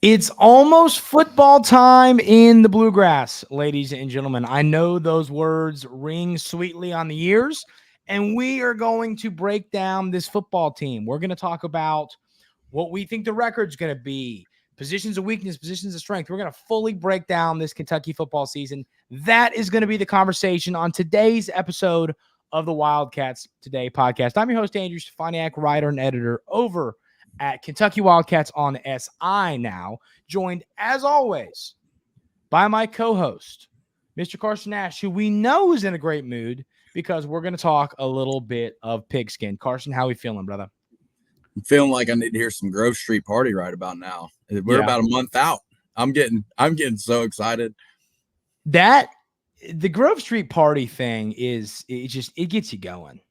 It's almost football time in the Bluegrass, ladies and gentlemen. I know those words ring sweetly on the ears, and we are going to break down this football team. We're going to talk about what we think the record's going to be, positions of weakness, positions of strength. We're going to fully break down this Kentucky football season. That is going to be the conversation on today's episode of the Wildcats Today Podcast. I'm your host, Andrew Stefaniak, writer and editor over at Kentucky Wildcats on SI now, joined as always by my co-host, Mr. Carson Nash, who we know is in a great mood because we're going to talk a little bit of pigskin. Carson, how are we feeling, brother? I'm feeling like I need to hear some Grove Street Party right about now. We're about a month out. I'm getting so excited. That the Grove Street Party thing it gets you going.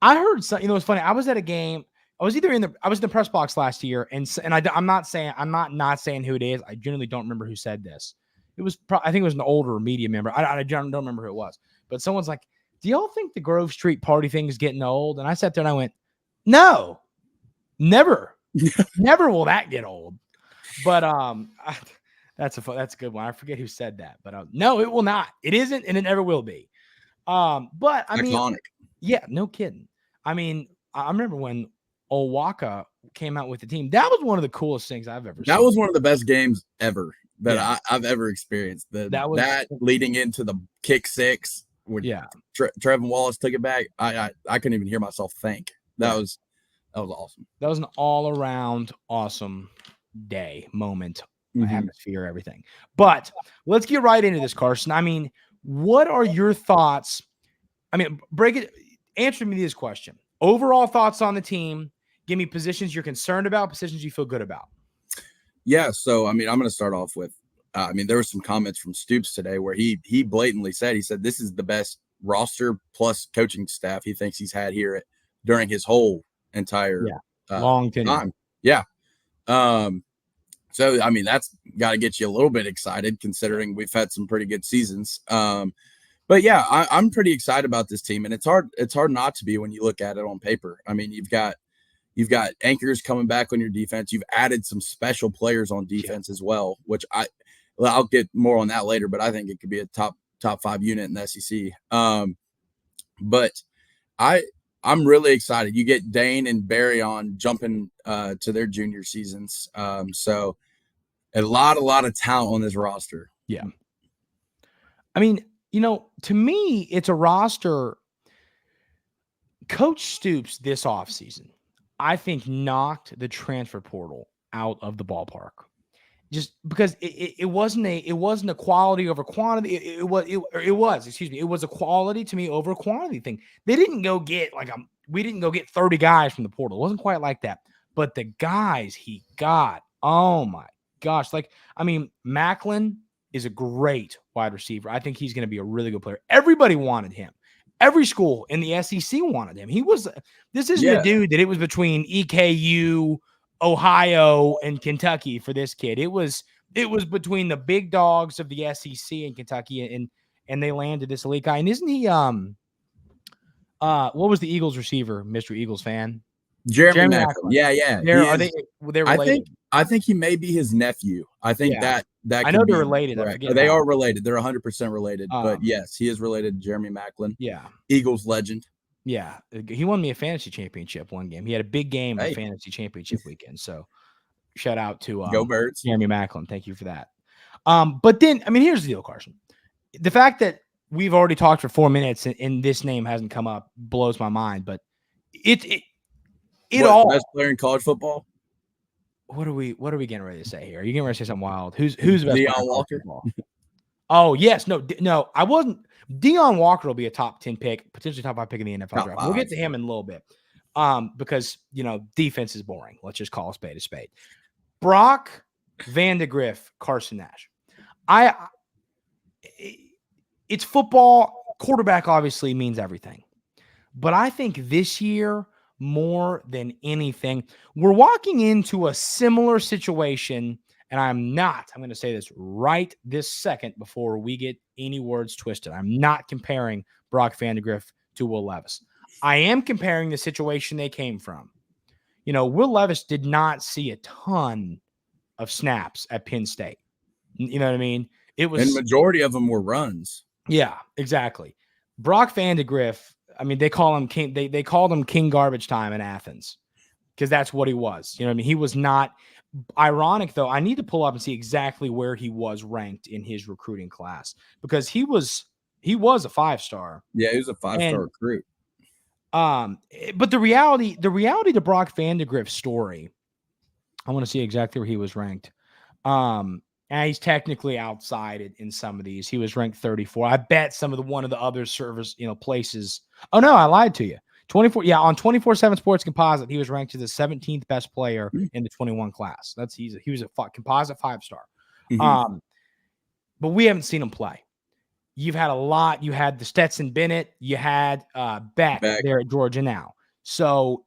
I heard something, it's funny. I was at a game. I was in the press box last year, and I'm not saying who it is. I generally don't remember who said this. It was I think it was an older media member. I don't remember who it was, but someone's like, "Do y'all think the Grove Street Party thing is getting old?" And I sat there and I went, "No, never, never will that get old." But that's a good one. I forget who said that, but no, it will not. It isn't, and it never will be. But I mean, iconic. Yeah, no kidding. I mean, I remember when Owaka came out with the team. That was one of the coolest things I've ever seen. That was one of the best games ever that I've ever experienced. That leading into the kick six when Trevin Wallace took it back. I couldn't even hear myself think. That was awesome. That was an all-around awesome moment, atmosphere, everything. But let's get right into this, Carson. I mean, what are your thoughts? I mean, answer me this question. Overall thoughts on the team. Give me positions you're concerned about, positions you feel good about. Yeah, so, I mean, I'm going to start off with, there were some comments from Stoops today where he blatantly said, this is the best roster plus coaching staff he thinks he's had here during his whole entire long time. Yeah. So, I mean, that's got to get you a little bit excited considering we've had some pretty good seasons. But yeah, I'm pretty excited about this team, and it's hard not to be when you look at it on paper. I mean, you've got anchors coming back on your defense. You've added some special players on defense as well, which I'll get more on that later, but I think it could be a top 5 unit in the SEC. But I'm really excited. You get Dane and Barry on jumping to their junior seasons. So a lot of talent on this roster. Yeah. I mean, to me, it's a roster. Coach Stoops this offseason, I think, knocked the transfer portal out of the ballpark. Just because it wasn't a quality over quantity. It was a quality to me over quantity thing. They didn't go get we didn't go get 30 guys from the portal. It wasn't quite like that. But the guys he got, oh my gosh. Macklin is a great wide receiver. I think he's going to be a really good player. Everybody wanted him. Every school in the SEC wanted him. This isn't a dude that it was between EKU, Ohio, and Kentucky for this kid. It was between the big dogs of the SEC and Kentucky, and they landed this elite guy. And isn't he what was the Eagles receiver, Mr. Eagles fan? Jeremy Macklin. Yeah. They're related. I think he may be his nephew. I think that I know they're related. I forget they are related. They're 100% related. But yes, he is related to Jeremy Macklin. Yeah. Eagles legend. Yeah. He won me a fantasy championship one game. He had a big game in fantasy championship weekend. So shout out to Go Birds. Jeremy Macklin. Thank you for that. But then, I mean, here's the deal, Carson. The fact that we've already talked for 4 minutes and this name hasn't come up blows my mind. But best player in college football? What are we getting ready to say here? Are you getting ready to say something wild? Who's the best player in college football? Oh, yes. No, I wasn't. Deion Walker will be a top 10 pick, potentially top 5 pick in the NFL draft. We'll get to him in a little bit. Because, defense is boring. Let's just call a spade a spade. Brock Vandagriff, Carson Nash. It's football. Quarterback obviously means everything. But I think this year, more than anything, we're walking into a similar situation. And I'm going to say this right this second before we get any words twisted. I'm not comparing Brock Vandagriff to Will Levis. I am comparing the situation they came from. Will Levis did not see a ton of snaps at Penn State. You know what I mean? It was, and majority of them were runs. Yeah, exactly. Brock Vandagriff, I mean, they call him King. They called him King Garbage Time in Athens because that's what he was. You know what I mean? He was not ironic, though. I need to pull up and see exactly where he was ranked in his recruiting class because he was a 5-star. Yeah, he was a 5-star recruit. But the reality to Brock Vandagriff's story, I want to see exactly where he was ranked. And he's technically outside in some of these. He was ranked 34. I bet some of the other service, places. Oh no, I lied to you. 24. Yeah, on 24/7 Sports Composite, he was ranked as the 17th best player in the 21 class. He was a composite 5-star. But we haven't seen him play. You've had a lot. You had the Stetson Bennett. You had Beck there at Georgia now. So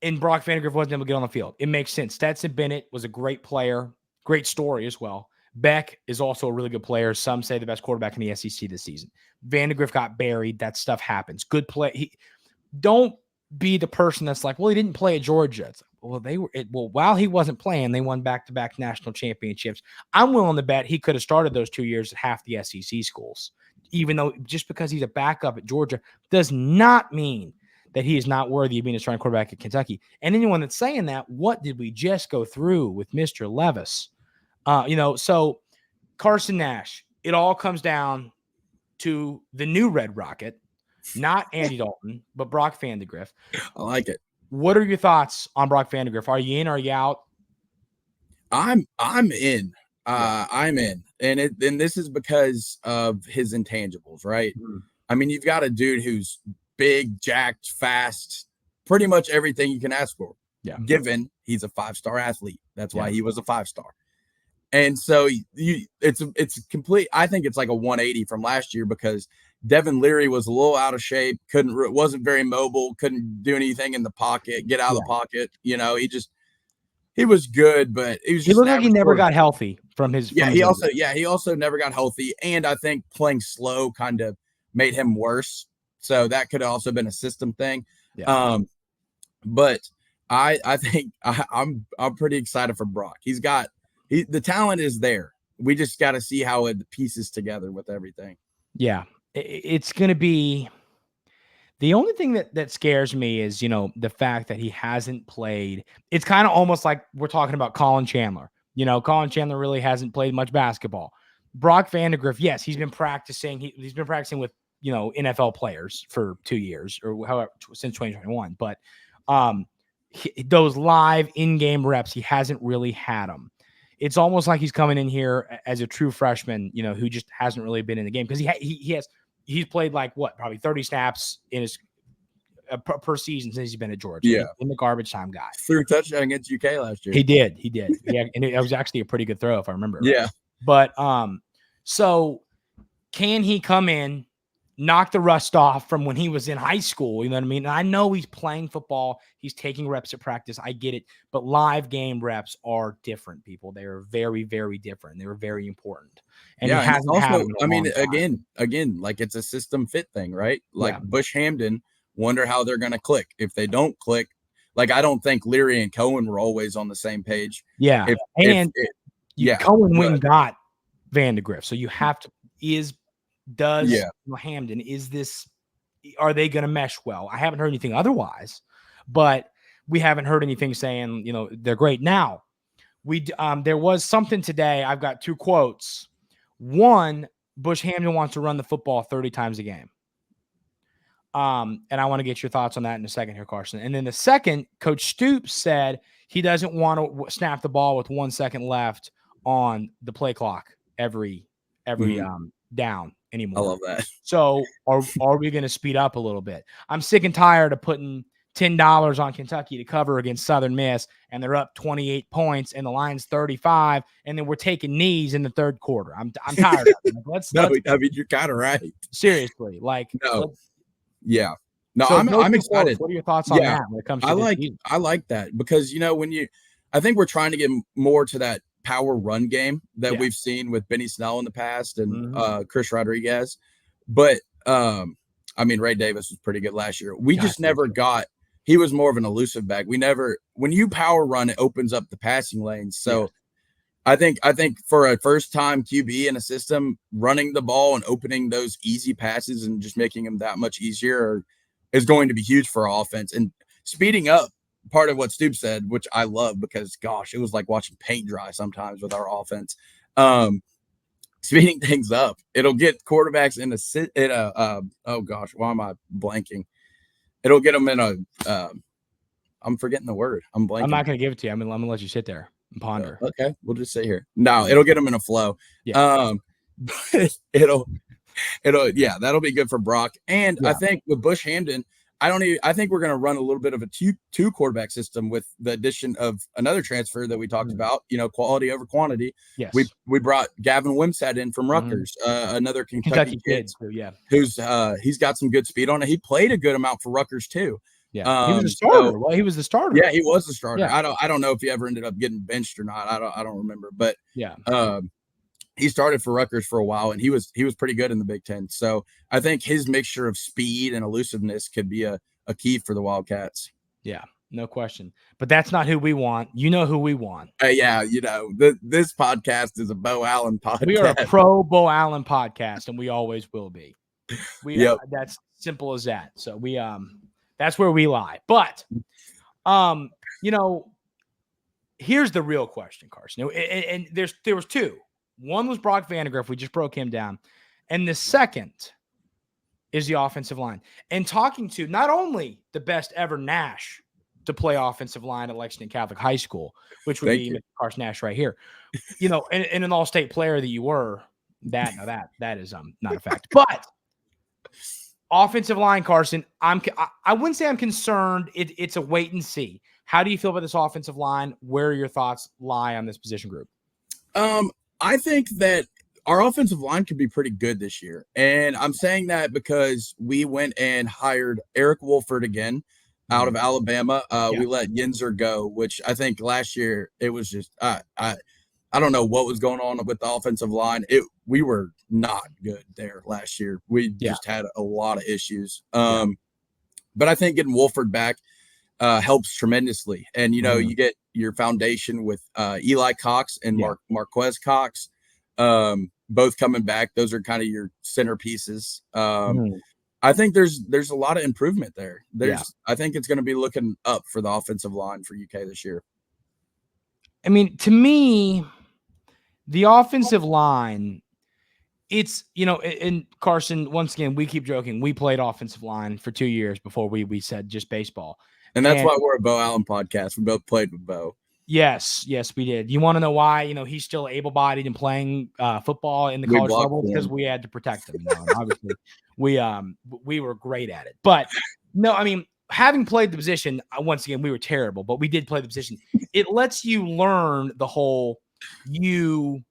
and Brock Vandagriff wasn't able to get on the field. It makes sense. Stetson Bennett was a great player, great story as well. Beck is also a really good player. Some say the best quarterback in the SEC this season. Vandagriff got buried. That stuff happens. Good play. Don't be the person that's like, well, he didn't play at Georgia. It's like, while he wasn't playing, they won back-to-back national championships. I'm willing to bet he could have started those 2 years at half the SEC schools, even though just because he's a backup at Georgia does not mean that he is not worthy of being a starting quarterback at Kentucky. And anyone that's saying that, what did we just go through with Mr. Levis? So Carson Nash, it all comes down to the new Red Rocket, not Andy Dalton, but Brock Vandagriff. I like it. What are your thoughts on Brock Vandagriff? Are you in? Are you out? I'm in. I'm in. And this is because of his intangibles, right? Mm-hmm. I mean, you've got a dude who's big, jacked, fast, pretty much everything you can ask for. Yeah. Given he's a 5-star athlete. That's why he was a 5-star. And so it's complete. I think it's like a 180 from last year because Devin Leary was a little out of shape, wasn't very mobile, couldn't do anything in the pocket, get out of the pocket. He was good, but he looked like he never got healthy from his. He also never got healthy. And I think playing slow kind of made him worse. So that could have also been a system thing. Yeah. But I think I'm pretty excited for Brock. The talent is there. We just got to see how it pieces together with everything. Yeah. It's going to be the only thing that scares me is, the fact that he hasn't played. It's kind of almost like we're talking about Colin Chandler. Colin Chandler really hasn't played much basketball. Brock Vandagriff, yes, he's been practicing. He's been practicing with, NFL players for 2 years or however since 2021. But those live in-game reps, he hasn't really had them. It's almost like he's coming in here as a true freshman, who just hasn't really been in the game because he's played like probably 30 snaps in his per season since he's been at Georgia. Yeah, in the garbage time guy. Threw a touchdown against UK last year. He did. Yeah, and it was actually a pretty good throw if I remember. Yeah, right. But so can he come in, knock the rust off from when he was in high school? You know what I mean? And I know he's playing football. He's taking reps at practice. I get it. But live game reps are different, people. They are very, very different. They're very important. And he hasn't had them in a long time. Again, like it's a system fit thing, right? Like Bush Hamden, wonder how they're going to click. If they don't click, like I don't think Leary and Cohen were always on the same page. Yeah. Cohen went and got Vandagriff. So you have to Hamden, are they going to mesh well? I haven't heard anything otherwise, but we haven't heard anything saying, they're great. Now, there was something today. I've got 2 quotes. One, Bush Hamden wants to run the football 30 times a game. And I want to get your thoughts on that in a second here, Carson. And then the second, Coach Stoops said he doesn't want to snap the ball with 1 second left on the play clock every down anymore. I love that. So are we going to speed up a little bit? I'm sick and tired of putting $10 on Kentucky to cover against Southern Miss, and they're up 28 points, and the line's 35, and then we're taking knees in the third quarter. I'm tired of it. I mean, you're kind of right. Seriously, yeah. No, so I'm excited. What are your thoughts on that when it comes to I like that because I think we're trying to get more to that power run game that we've seen with Benny Snell in the past and Chris Rodriguez. But Ray Davis was pretty good last year. We just never got he was more of an elusive back. When you power run, it opens up the passing lanes. So I think for a first time QB in a system, running the ball and opening those easy passes and just making them that much easier is going to be huge for our offense. And speeding up, part of what Stoops said, which I love because gosh, it was like watching paint dry sometimes with our offense. Speeding things up, it'll get quarterbacks oh gosh, why am I blanking? It'll get them in I'm forgetting the word. I'm blanking. I'm not going to give it to you. I'm going to let you sit there and ponder. Okay, we'll just sit here. No, it'll get them in a flow. Yeah. It'll that'll be good for Brock. And I think with Bush Hamden, I think we're going to run a little bit of a two quarterback system with the addition of another transfer that we talked about, quality over quantity. Yes. We brought Gavin Wimsatt in from Rutgers, another Kentucky kid who's he's got some good speed on it. He played a good amount for Rutgers too. Yeah. He was a starter. Well, he was the starter. Yeah, he was the starter. Yeah. I don't know if he ever ended up getting benched or not. I don't remember, but yeah. He started for Rutgers for a while, and he was pretty good in the Big Ten. So I think his mixture of speed and elusiveness could be a key for the Wildcats. Yeah, no question. But that's not who we want. You know who we want. This podcast is a Bo Allen podcast. We are a pro Bo Allen podcast, and we always will be. That's simple as that. So we that's where we lie. But here's the real question, Carson. And there was two. One was Brock Vandagriff. We just broke him down. And the second is the offensive line. And talking to not only the best ever Nash to play offensive line at Lexington Catholic High School, which would be Carson Nash right here, and an all-state player that you were, that is not a fact. But offensive line, Carson, I wouldn't say I'm concerned. It's a wait and see. How do you feel about this offensive line? Where your thoughts lie on this position group? I think that our offensive line could be pretty good this year. And I'm saying that because we went and hired Eric Wolford again out of Alabama. We let Yinzer go, which I think last year it was just I don't know what was going on with the offensive line. We were not good there last year. We just had a lot of issues. But I think getting Wolford back helps tremendously. And, you get your foundation with Eli Cox and Marquez Cox, both coming back. Those are kind of your centerpieces. I think there's a lot of improvement there. I think it's going to be looking up for the offensive line for UK this year. I mean, to me, the offensive line, it's, and Carson, once again, we keep joking. We played offensive line for 2 years before we said just baseball. And that's why we're a Bo Allen podcast. We both played with Bo. Yes, we did. You want to know why? He's still able-bodied and playing football in the college level because we had to protect him. Obviously, we were great at it. But no, I mean, having played the position, once again, we were terrible, but we did play the position. It lets you learn the whole. You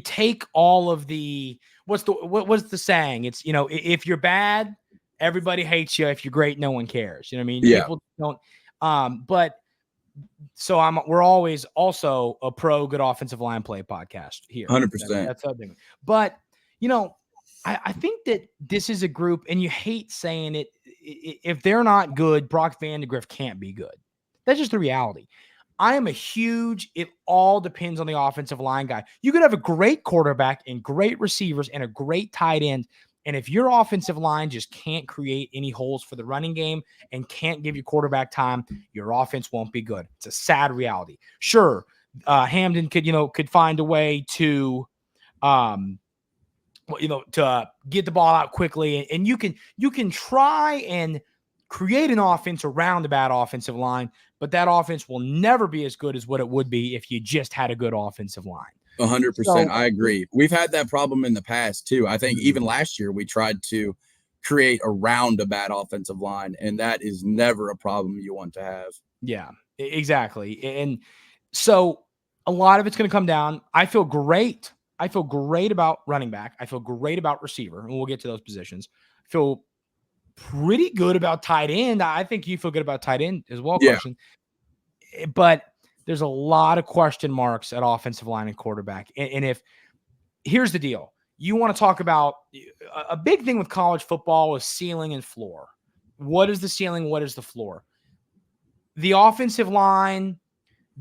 take all of the what's the saying? It's if you're bad, everybody hates you. If you're great, no one cares. You know what I mean? Yeah. People don't. But so we're always also a pro good offensive line play podcast here. 100%. That's something. But I think that this is a group, and you hate saying it. If they're not good, Brock Vandagriff can't be good. That's just the reality. It all depends on the offensive line guy. You could have a great quarterback and great receivers and a great tight end. And if your offensive line just can't create any holes for the running game and can't give you quarterback time, your offense won't be good. It's a sad reality. Sure, Hamden could find a way to, to get the ball out quickly, and you can try and create an offense around the bad offensive line, but that offense will never be as good as what it would be if you just had a good offensive line. 100%. I agree. We've had that problem in the past too. I think even last year we tried to create around a bad offensive line, and that is never a problem you want to have. Yeah, exactly. And so a lot of it's going to come down. I feel great about running back. I feel great about receiver, and we'll get to those positions. I feel pretty good about tight end. I think you feel good about tight end as well, Carson. But there's a lot of question marks at offensive line and quarterback. And here's the deal. You want to talk about a big thing with college football is ceiling and floor. what is the ceiling? What is the floor? The offensive line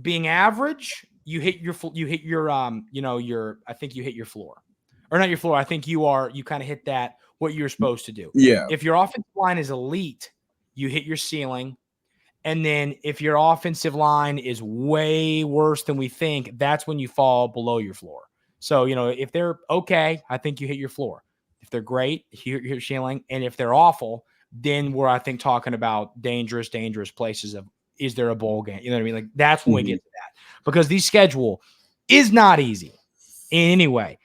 being average, I think you hit your floor. Or not your floor. I think you kind of hit what you're supposed to do. Yeah. If your offensive line is elite, you hit your ceiling. And then if your offensive line is way worse than we think, that's when you fall below your floor. So, if they're okay, I think you hit your floor. If they're great, you hit your ceiling. And if they're awful, then we're, I think, talking about dangerous places of, is there a bowl game? You know what I mean? Like, that's when we get to that. Because the schedule is not easy in any way.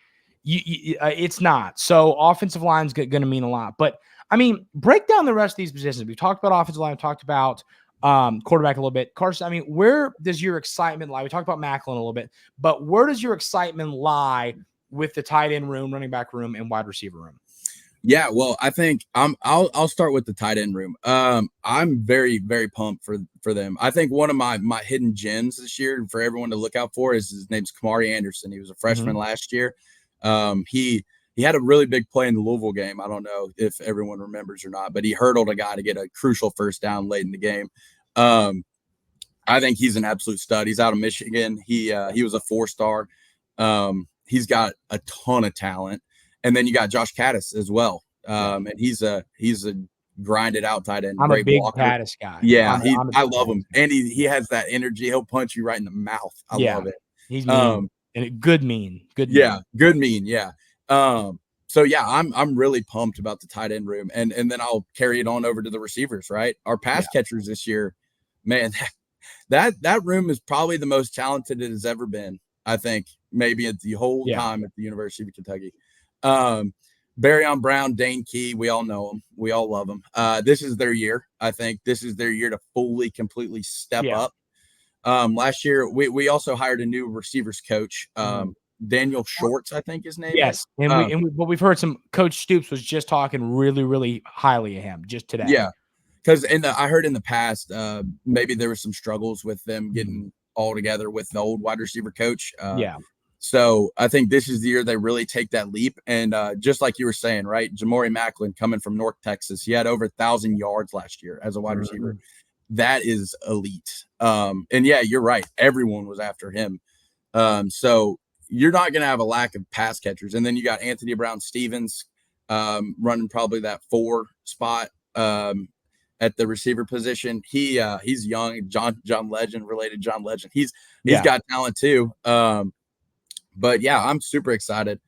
It's not. So offensive line is going to mean a lot. But, I mean, break down the rest of these positions. We've talked about offensive line. We've talked about quarterback a little bit. Carson, I mean, where does your excitement lie? We talked about Macklin a little bit. But where does your excitement lie with the tight end room, running back room, and wide receiver room? Yeah, well, I think I'll start with the tight end room. I'm very, very pumped for them. I think one of my hidden gems this year for everyone to look out for is his name's Kamari Anderson. He was a freshman last year. He had a really big play in the Louisville game. I don't know if everyone remembers or not, but he hurdled a guy to get a crucial first down late in the game. I think he's an absolute stud. He's out of Michigan. He was a 4-star. He's got a ton of talent. And then you got Josh Caddis as well. And he's a grinded out tight end. I'm a big Caddis guy. Yeah, I love him. And he has that energy. He'll punch you right in the mouth. I love it. He's mean. And good mean. Good mean. Yeah. So yeah, I'm really pumped about the tight end room. And then I'll carry it on over to the receivers, right? Our pass catchers this year, man, that room is probably the most talented it has ever been. I think maybe at the whole time at the University of Kentucky. Barryon Brown, Dane Key, we all know them. We all love them. This is their year. I think this is their year to completely step up. Last year, we also hired a new receivers coach, Daniel Shorts, I think his name is. But we've heard Coach Stoops was just talking really, really highly of him just today. Yeah, because I heard in the past, maybe there were some struggles with them getting all together with the old wide receiver coach. So I think this is the year they really take that leap. And just like you were saying, right, Jamori Macklin coming from North Texas, he had over 1,000 yards last year as a wide receiver. That is elite. And yeah, you're right. Everyone was after him. So you're not going to have a lack of pass catchers. And then you got Anthony Brown-Stevens running probably that 4 spot at the receiver position. He's young, John Legend. He's got talent too. But yeah, I'm super excited.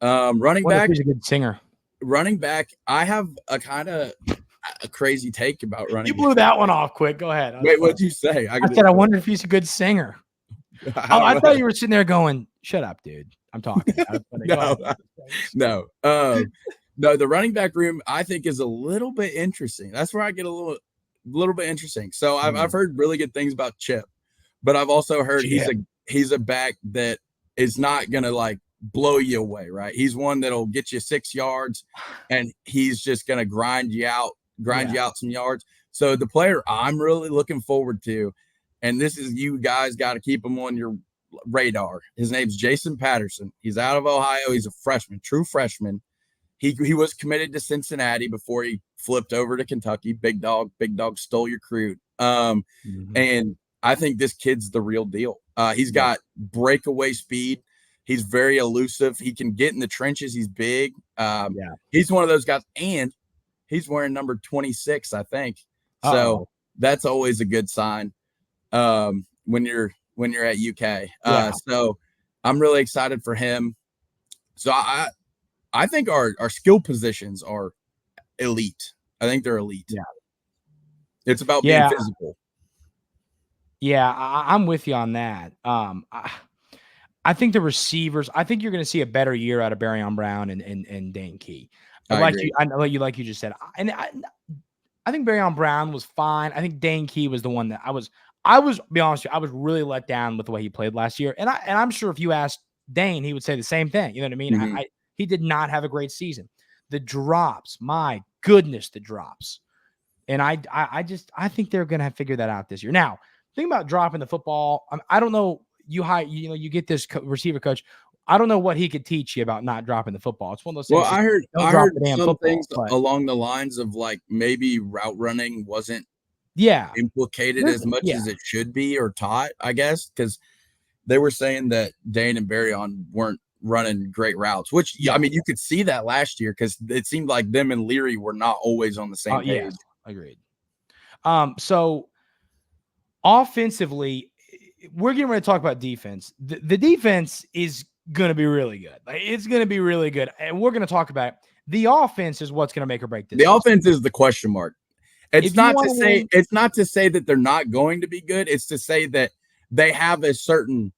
Running back, he's a good singer. Running back, I have a kind of a crazy take about running. You blew that one off quick. Go ahead. Wait, what'd you say? I said I wonder if he's a good singer. I thought you were sitting there going, "Shut up, dude. I'm talking." No. The running back room I think is a little bit interesting. That's where I get a little bit interesting. So I've heard really good things about Chip, but I've also heard he's a back that is not gonna like blow you away, right? He's one that'll get you 6 yards, and he's just gonna grind you out some yards. So the player I'm really looking forward to, and this is, you guys got to keep him on your radar. His name's Jason Patterson. He's out of Ohio. He's a freshman, true freshman. He was committed to Cincinnati before he flipped over to Kentucky. Big dog stole your recruit. And I think this kid's the real deal. He's got breakaway speed. He's very elusive. He can get in the trenches. He's big. He's one of those guys, and he's wearing number 26, I think. So that's always a good sign when you're at UK. So I'm really excited for him. So I think our skill positions are elite. I think they're elite. Yeah. It's about being physical. Yeah, I'm with you on that. I think the receivers, I think you're going to see a better year out of Barryon Brown and Dane Key. Like you just said. And I think Barryon Brown was fine. I think Dane Key was the one that I was be honest with you, I was really let down with the way he played last year. And I'm sure if you asked Dane, he would say the same thing. You know what I mean? He did not have a great season. The drops, my goodness, the drops. And I think they're going to figure that out this year. Now, think about dropping the football. I don't know. You get this receiver coach. I don't know what he could teach you about not dropping the football. It's one of those things. Well, I heard some football, things along the lines of like maybe route running wasn't implicated as much as it should be or taught, I guess, because they were saying that Dane and Barryon weren't running great routes, which I mean, you could see that last year because it seemed like them and Leary were not always on the same page. Yeah, agreed. So offensively, we're getting ready to talk about defense. The defense is going to be really good. It's going to be really good. And we're going to talk about it. The offense is what's going to make or break this. The offense is the question mark. It's not to say that they're not going to be good. It's to say that they have a certain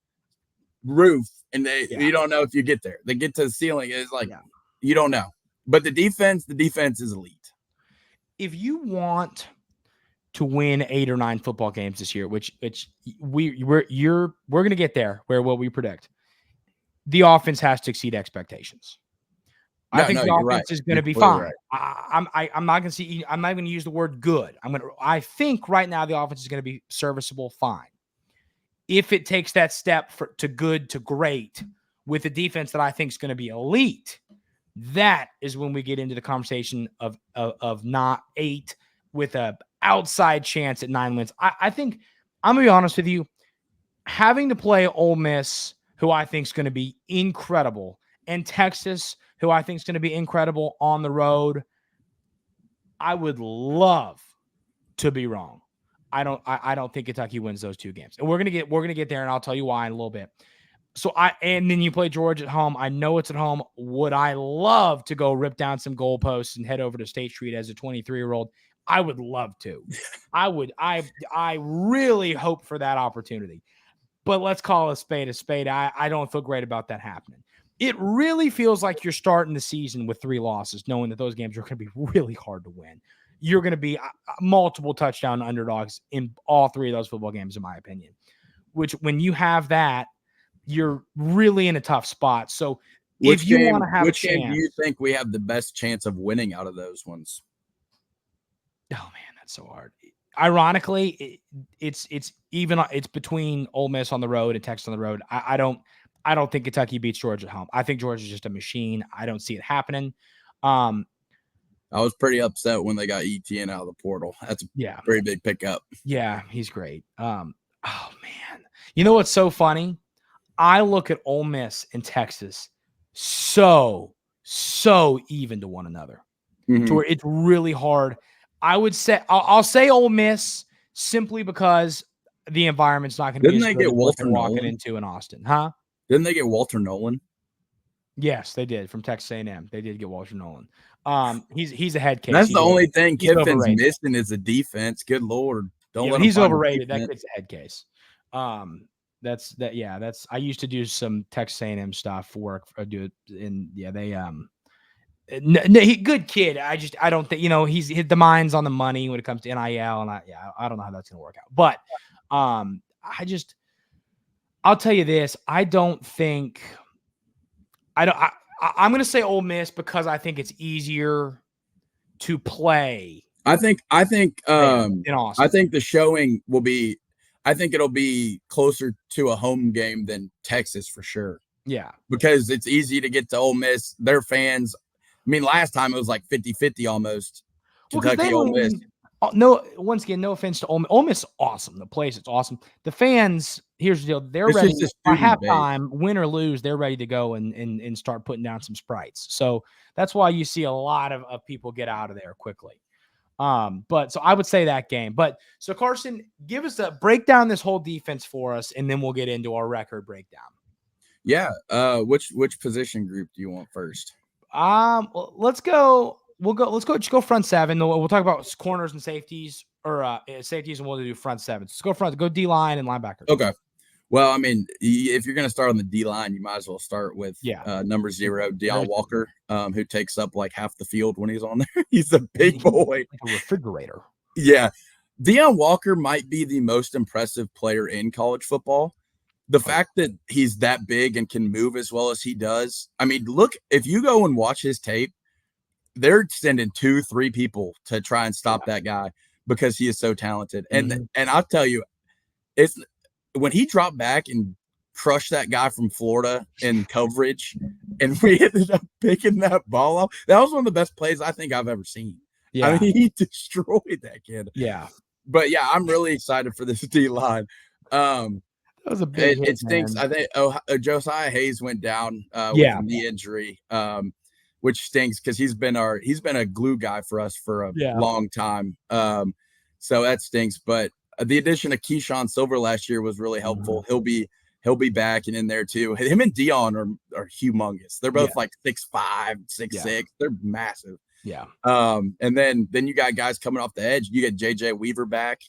roof and you don't know if you get there. They get to the ceiling. It's like, you don't know. But the defense is elite. If you want to win 8 or 9 football games this year, which we're going to get there where what we predict, the offense has to exceed expectations. I think the offense is going to be fine. Right. I'm not going to use the word good. I think right now the offense is going to be serviceable, fine. If it takes that step to good to great with a defense that I think is going to be elite, that is when we get into the conversation of not 8 with a outside chance at 9 wins. I think I'm going to be honest with you, having to play Ole Miss, who I think is going to be incredible, and Texas, who I think is going to be incredible on the road, I would love to be wrong. I don't think Kentucky wins those 2 games. And we're gonna get there, and I'll tell you why in a little bit. And then you play Georgia at home. I know it's at home. Would I love to go rip down some goalposts and head over to State Street as a 23-year-old? I would love to. I would. I really hope for that opportunity. But let's call a spade a spade. I don't feel great about that happening. It really feels like you're starting the season with 3 losses, knowing that those games are going to be really hard to win. You're going to be multiple touchdown underdogs in all 3 of those football games, in my opinion, which when you have that, you're really in a tough spot. So if you want to have a chance. Which game do you think we have the best chance of winning out of those ones? Oh, man, that's so hard. Ironically, it's between Ole Miss on the road and Texas on the road. I don't think Kentucky beats Georgia at home. I think Georgia's just a machine. I don't see it happening. I was pretty upset when they got ETN out of the portal. That's a pretty big pickup. Yeah, he's great. Oh, man. You know what's so funny? I look at Ole Miss and Texas so even to one another. To where it's really hard. I would say I'll say Ole Miss simply because the environment's not going to be as good as what they're walking into in Austin. Huh? Didn't they get Walter Nolan? Yes, they did from Texas A&M. They did get Walter Nolan. He's a head case. That's the only thing Kiffin's missing is a defense. Good Lord. He's overrated. That kid's a head case. That's I used to do some Texas A&M stuff for work. Good kid. I don't think, he's hit the mind's on the money when it comes to NIL, and I don't know how that's going to work out. But I'll tell you this. I'm going to say Ole Miss because I think it's easier to play. I think in Austin. I think the showing will be. I think it'll be closer to a home game than Texas for sure. Yeah, because it's easy to get to Ole Miss. Their fans. I mean, last time it was like 50-50 almost. Kentucky, Ole Miss. No, once again, no offense to Ole Miss. Ole Miss is awesome. The place, it's awesome. The fans, here's the deal. They're ready. By halftime, win or lose, they're ready to go and start putting down some sprites. So that's why you see a lot of people get out of there quickly. But so I would say that game. But so Carson, give us break down this whole defense for us, and then we'll get into our record breakdown. Yeah. Which position group do you want first? Let's go. Just go front 7. We'll talk about corners and safeties, or safeties, and we'll do front 7. So go D line and linebackers. Okay. Well, I mean, if you're going to start on the D line, you might as well start with number 0, Deion Walker, who takes up like half the field when he's on there. He's a big boy, like a refrigerator. Yeah, Deion Walker might be the most impressive player in college football. The fact that he's that big and can move as well as he does. I mean, look, if you go and watch his tape, they're sending 2-3 people to try and stop that guy because he is so talented. And I'll tell you, it's when he dropped back and crushed that guy from Florida in coverage, and we ended up picking that ball up. That was one of the best plays I think I've ever seen. Yeah. I mean, he destroyed that kid. Yeah. But yeah, I'm really excited for this D line. That was a big hit, it stinks. man. I think Josiah Hayes went down with Yeah. a knee injury, which stinks because he's been a glue guy for us for a long time. So that stinks. But the addition of Keyshawn Silver last year was really helpful. He'll be back and in there too. Him and Deion are humongous. They're both like 6'5", 6'6". They're massive. Yeah. And then you got guys coming off the edge. You get JJ Weaver back.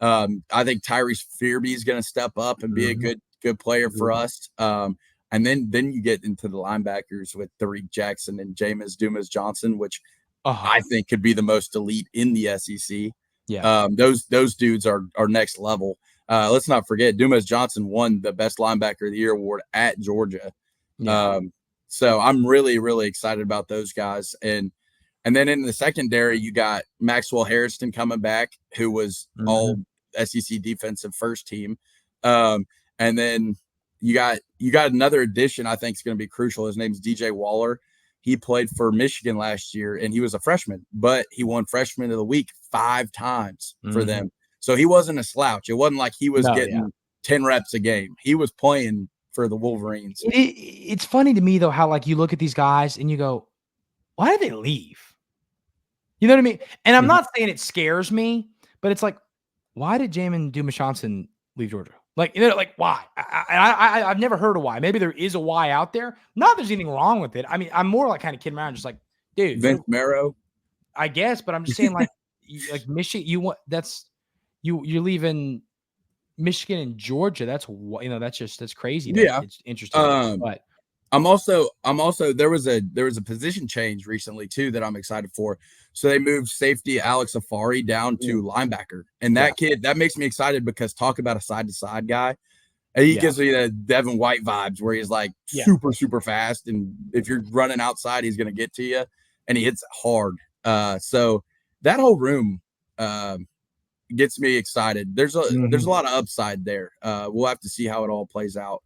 I think Tyrese Fearby is going to step up and be a good player for us. And then you get into the linebackers with Tariq Jackson and Jameis Dumas-Johnson, which I think could be the most elite in the SEC. Yeah. Those dudes are next level. Let's not forget Dumas-Johnson won the best linebacker of the year award at Georgia. Yeah. So I'm really, really excited about those guys. And then in the secondary, you got Maxwell Harrison coming back, who was all SEC defensive first team. And then you got another addition I think is going to be crucial. His name's DJ Waller. He played for Michigan last year, and he was a freshman, but he won Freshman of the Week 5 times for them. So he wasn't a slouch. It wasn't like he was getting 10 reps a game. He was playing for the Wolverines. It's funny to me, though, how like you look at these guys and you go, why did they leave? You know what I mean? And I'm not saying it scares me, but it's like, why did Jamin Dumas-Johnson leave Georgia? Like, you know, like why? I've never heard of why. Maybe there is a why out there. Not that there's anything wrong with it. I mean, I'm more like kind of kidding around, just like, dude, Vince Marrow, I guess. But I'm just saying, like Michigan, you're leaving Michigan and Georgia. That's that's crazy. It's interesting. But I'm also there was a position change recently too that I'm excited for. So they moved safety Alex Afari down to linebacker, and that kid, that makes me excited because talk about a side to side guy. And he gives me the Devin White vibes where he's like super, super fast, and if you're running outside, he's going to get to you, and he hits hard. So that whole room gets me excited. There's a lot of upside there. We'll have to see how it all plays out.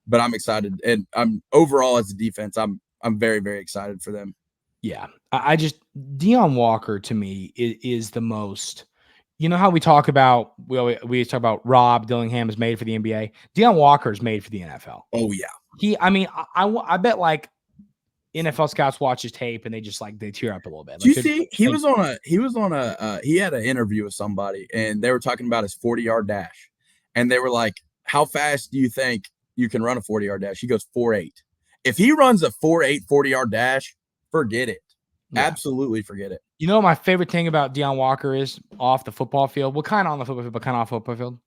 But I'm excited, and I'm overall as a defense, I'm very, very excited for them. Yeah, I just Deion Walker to me is the most. You know how we talk about we talk about Rob Dillingham is made for the NBA. Deion Walker is made for the NFL. Oh yeah, I bet like NFL scouts watch his tape and they just like they tear up a little bit. Do you see he had an interview with somebody and they were talking about his 40-yard dash, and they were like, "How fast do you think you can run a 40-yard dash?" He goes 4.8. If he runs a 4.8 40-yard dash, forget it. Yeah. Absolutely forget it. You know, my favorite thing about Deion Walker is off the football field. Well, kind of on the football field, but kind of off the football field.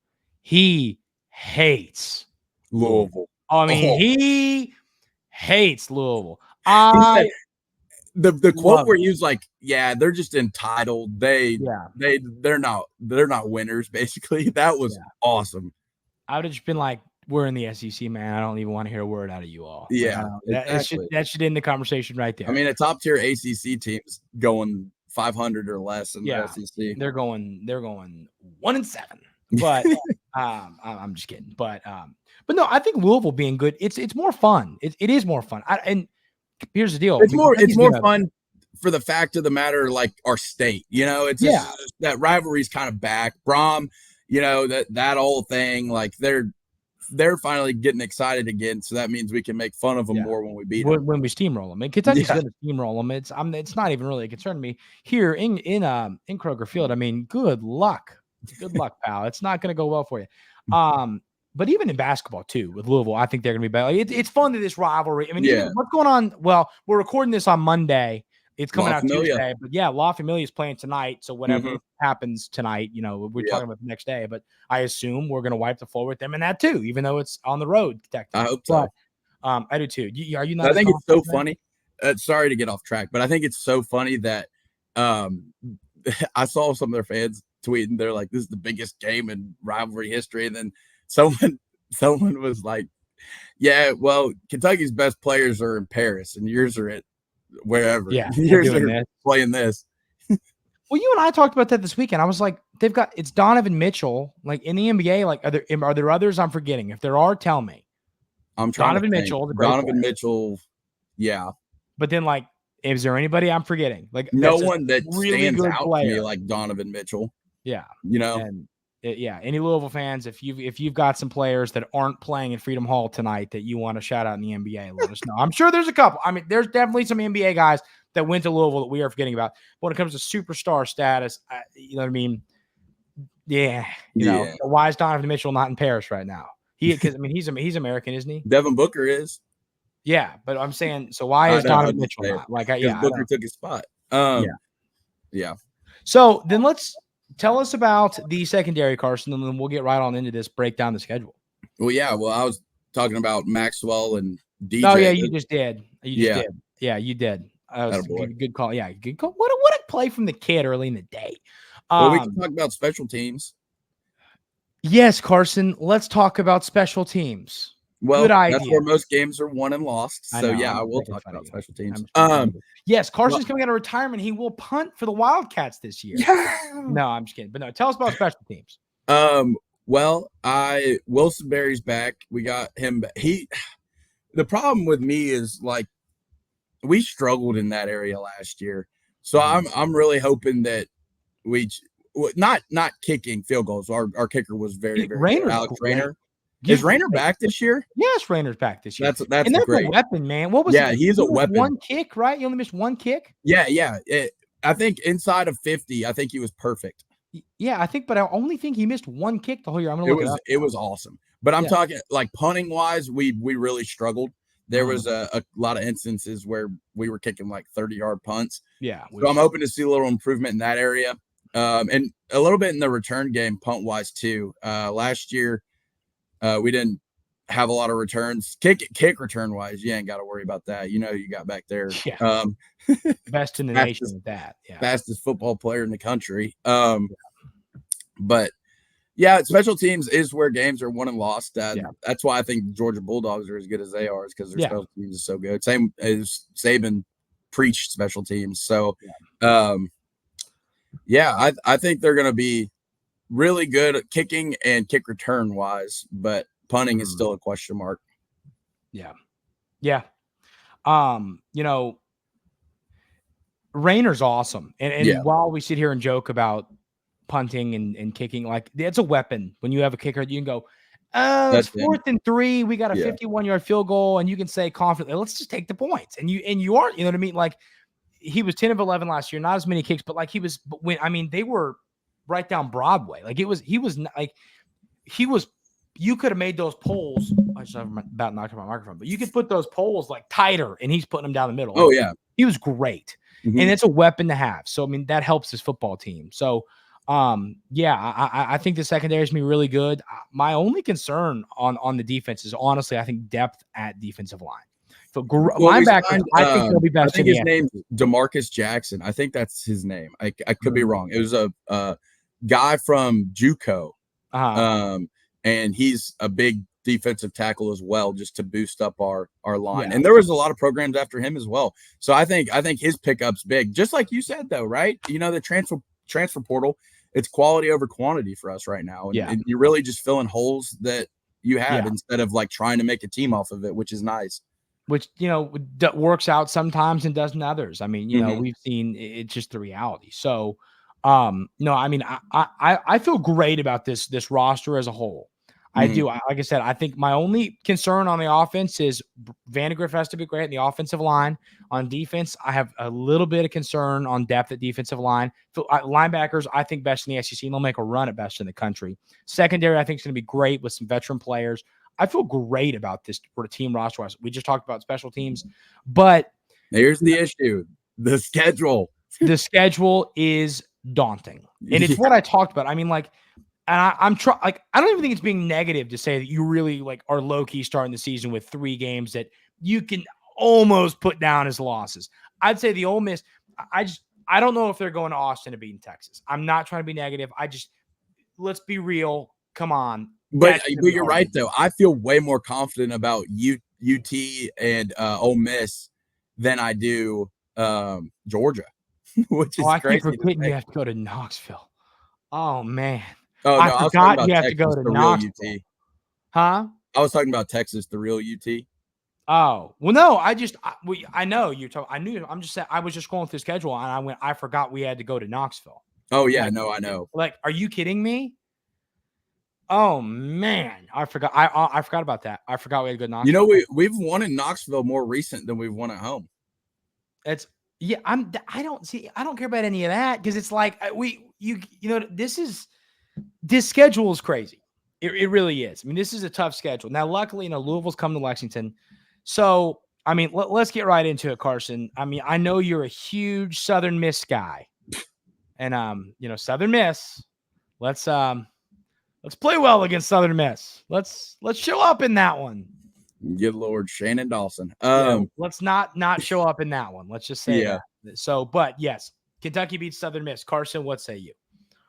He hates Louisville. I mean, he hates Louisville. The quote where he was like, "Yeah, they're just entitled. They're not winners." Basically, that was awesome. I would have just been like, "We're in the SEC, man. I don't even want to hear a word out of you all." Yeah, that should end the conversation right there. I mean, a top tier ACC team's going 500 or less in the SEC. They're going 1-7. But I'm just kidding. But no, I think Louisville being good, it's more fun. It is more fun. And here's the deal. It's more fun for the fact of the matter, like our state. You know, it's just, that rivalry's kind of back. Brom, you know, that whole thing, like they're finally getting excited again. So that means we can make fun of them more when we beat them. When we steamroll them. And Kentucky's going to steamroll them. It's not even really a concern to me. Here in Kroger Field, I mean, good luck. Good luck, pal. It's not going to go well for you. But even in basketball too, with Louisville, I think they're going to be better. It's fun to this rivalry. I mean, what's going on? Well, we're recording this on Monday. It's coming out Tuesday, but La Familia is playing tonight. So whatever happens tonight, you know, we're talking about the next day. But I assume we're going to wipe the floor with them in that too, even though it's on the road. I hope so. But, I do too. Are you not? I think it's so funny. Sorry to get off track, but I think it's so funny that I saw some of their fans tweeting. They're like, "This is the biggest game in rivalry history," and then someone was like, "Yeah, well, Kentucky's best players are in Paris, and yours are at wherever. Yeah, yours are playing this." Well, you and I talked about that this weekend. I was like, it's Donovan Mitchell, like in the NBA. Like, are there others I'm forgetting? If there are, tell me. I'm trying Donovan to think. Mitchell, the great Donovan player. Mitchell, yeah. But then, like, is there anybody I'm forgetting? Like, No that's a one that really stands good out to player. me like Donovan Mitchell. Yeah, And any Louisville fans, if you've got some players that aren't playing in Freedom Hall tonight that you want to shout out in the NBA, let us know. I'm sure there's a couple. I mean, there's definitely some NBA guys that went to Louisville that we are forgetting about. But when it comes to superstar status, you know what I mean? Yeah, you know, why is Donovan Mitchell not in Paris right now? Because I mean, he's American, isn't he? Devin Booker is. Yeah, but I'm saying, so why is Donovan Mitchell not? Like, Booker took his spot. Yeah. So then let's tell us about the secondary, Carson, and then we'll get right on into this, break down the schedule. Well, I was talking about Maxwell and DJ. Oh, yeah, you just did. Did. Yeah, you did. Good call. Yeah, good call. What a play from the kid early in the day. Well, we can talk about special teams. Yes, Carson, let's talk about special teams. Well, that's where most games are won and lost. So, I will talk about special teams. Yes, Carson's coming out of retirement. He will punt for the Wildcats this year. Yeah. No, I'm just kidding. But no, tell us about special teams. Wilson Berry's back. We got him. The problem with me is, like, we struggled in that area last year. So I'm really hoping that we not kicking field goals. Our kicker was very good. Alex Rayner. Is Rayner back this year? Yes, Rayner's back this year. That's great. A weapon, man. What was it? He's a weapon. One kick, right? You only missed one kick? Yeah. I think inside of 50, I think he was perfect. Yeah, but I only think he missed one kick the whole year. I'm gonna look it up. It was awesome. But I'm talking like punting wise, we really struggled. There was a lot of instances where we were kicking like 30-yard punts. Yeah. So I'm hoping to see a little improvement in that area. And a little bit in the return game punt wise too. Last year, we didn't have a lot of returns. Kick return wise, you ain't got to worry about that. You got back there. Yeah. Best in the nation with that. Yeah. Fastest football player in the country. But special teams is where games are won and lost. That's why I think the Georgia Bulldogs are as good as they are, is because their special teams is so good. Same as Saban preached special teams. So, I think they're going to be really good at kicking and kick return wise, but punting is still a question mark. Yeah. Rayner's awesome. And while we sit here and joke about punting and kicking, like, it's a weapon. When you have a kicker, you can go, it's 4th and 3. We got a 51-yard field goal, and you can say confidently, let's just take the points. And you aren't, you know what I mean? Like, he was 10 of 11 last year, not as many kicks, but like they were right down Broadway. Like, you could have made those poles. I just about knocked my microphone, but you could put those poles like tighter, and he's putting them down the middle. Oh, yeah. He was great. And it's a weapon to have. So, I mean, that helps his football team. So, I think the secondary is going to be really good. My only concern on the defense is, honestly, I think depth at defensive line. So, linebackers, I think they'll be best. I think his name's DeMarcus Jackson. I think that's his name. I could be wrong. It was a guy from JUCO. And he's a big defensive tackle as well, just to boost up our line. And there was a lot of programs after him as well. So I think his pickup's big. Just like you said, though, right? The transfer portal, it's quality over quantity for us right now. And you're really just filling holes that you have instead of like trying to make a team off of it, which is nice. Which, works out sometimes and doesn't others. I mean, we've seen it's just the reality. So, no, I mean, I feel great about this roster as a whole. I do. Like I said, I think my only concern on the offense is Vandagriff has to be great in the offensive line. On defense, I have a little bit of concern on depth at defensive line. Linebackers, I think best in the SEC, and they'll make a run at best in the country. Secondary, I think is going to be great with some veteran players. I feel great about this for the team roster. We just talked about special teams, but here's the issue: the schedule. The schedule is daunting, and it's what I talked about. I mean, like. And I don't even think it's being negative to say that you really are low key starting the season with 3 games that you can almost put down as losses. I'd say the Ole Miss. I don't know if they're going to Austin to beat Texas. I'm not trying to be negative. Let's be real. Come on. But you're right though. I feel way more confident about UT and Ole Miss than I do Georgia, which is crazy. I keep forgetting you have to go to Knoxville. Oh man. Oh, no, I forgot you have to go to Knoxville. Huh? I was talking about Texas, the real UT. Oh, well, no, I know you're talking. I knew. I'm just saying. I was just going through the schedule, and I forgot we had to go to Knoxville. Oh yeah, Like, no, I know. Like, are you kidding me? Oh man, I forgot. I forgot about that. I forgot we had to go to Knoxville. We've won in Knoxville more recent than we've won at home. It's yeah. I don't care about any of that because it's like this schedule is crazy. It really is. I mean, this is a tough schedule. Now, luckily, Louisville's come to Lexington. So, I mean, let's get right into it, Carson. I mean, I know you're a huge Southern Miss guy. And Southern Miss, let's play well against Southern Miss. Let's show up in that one. Good Lord, Shannon Dawson. Let's not show up in that one. Let's just say that. So, but yes, Kentucky beats Southern Miss. Carson, what say you?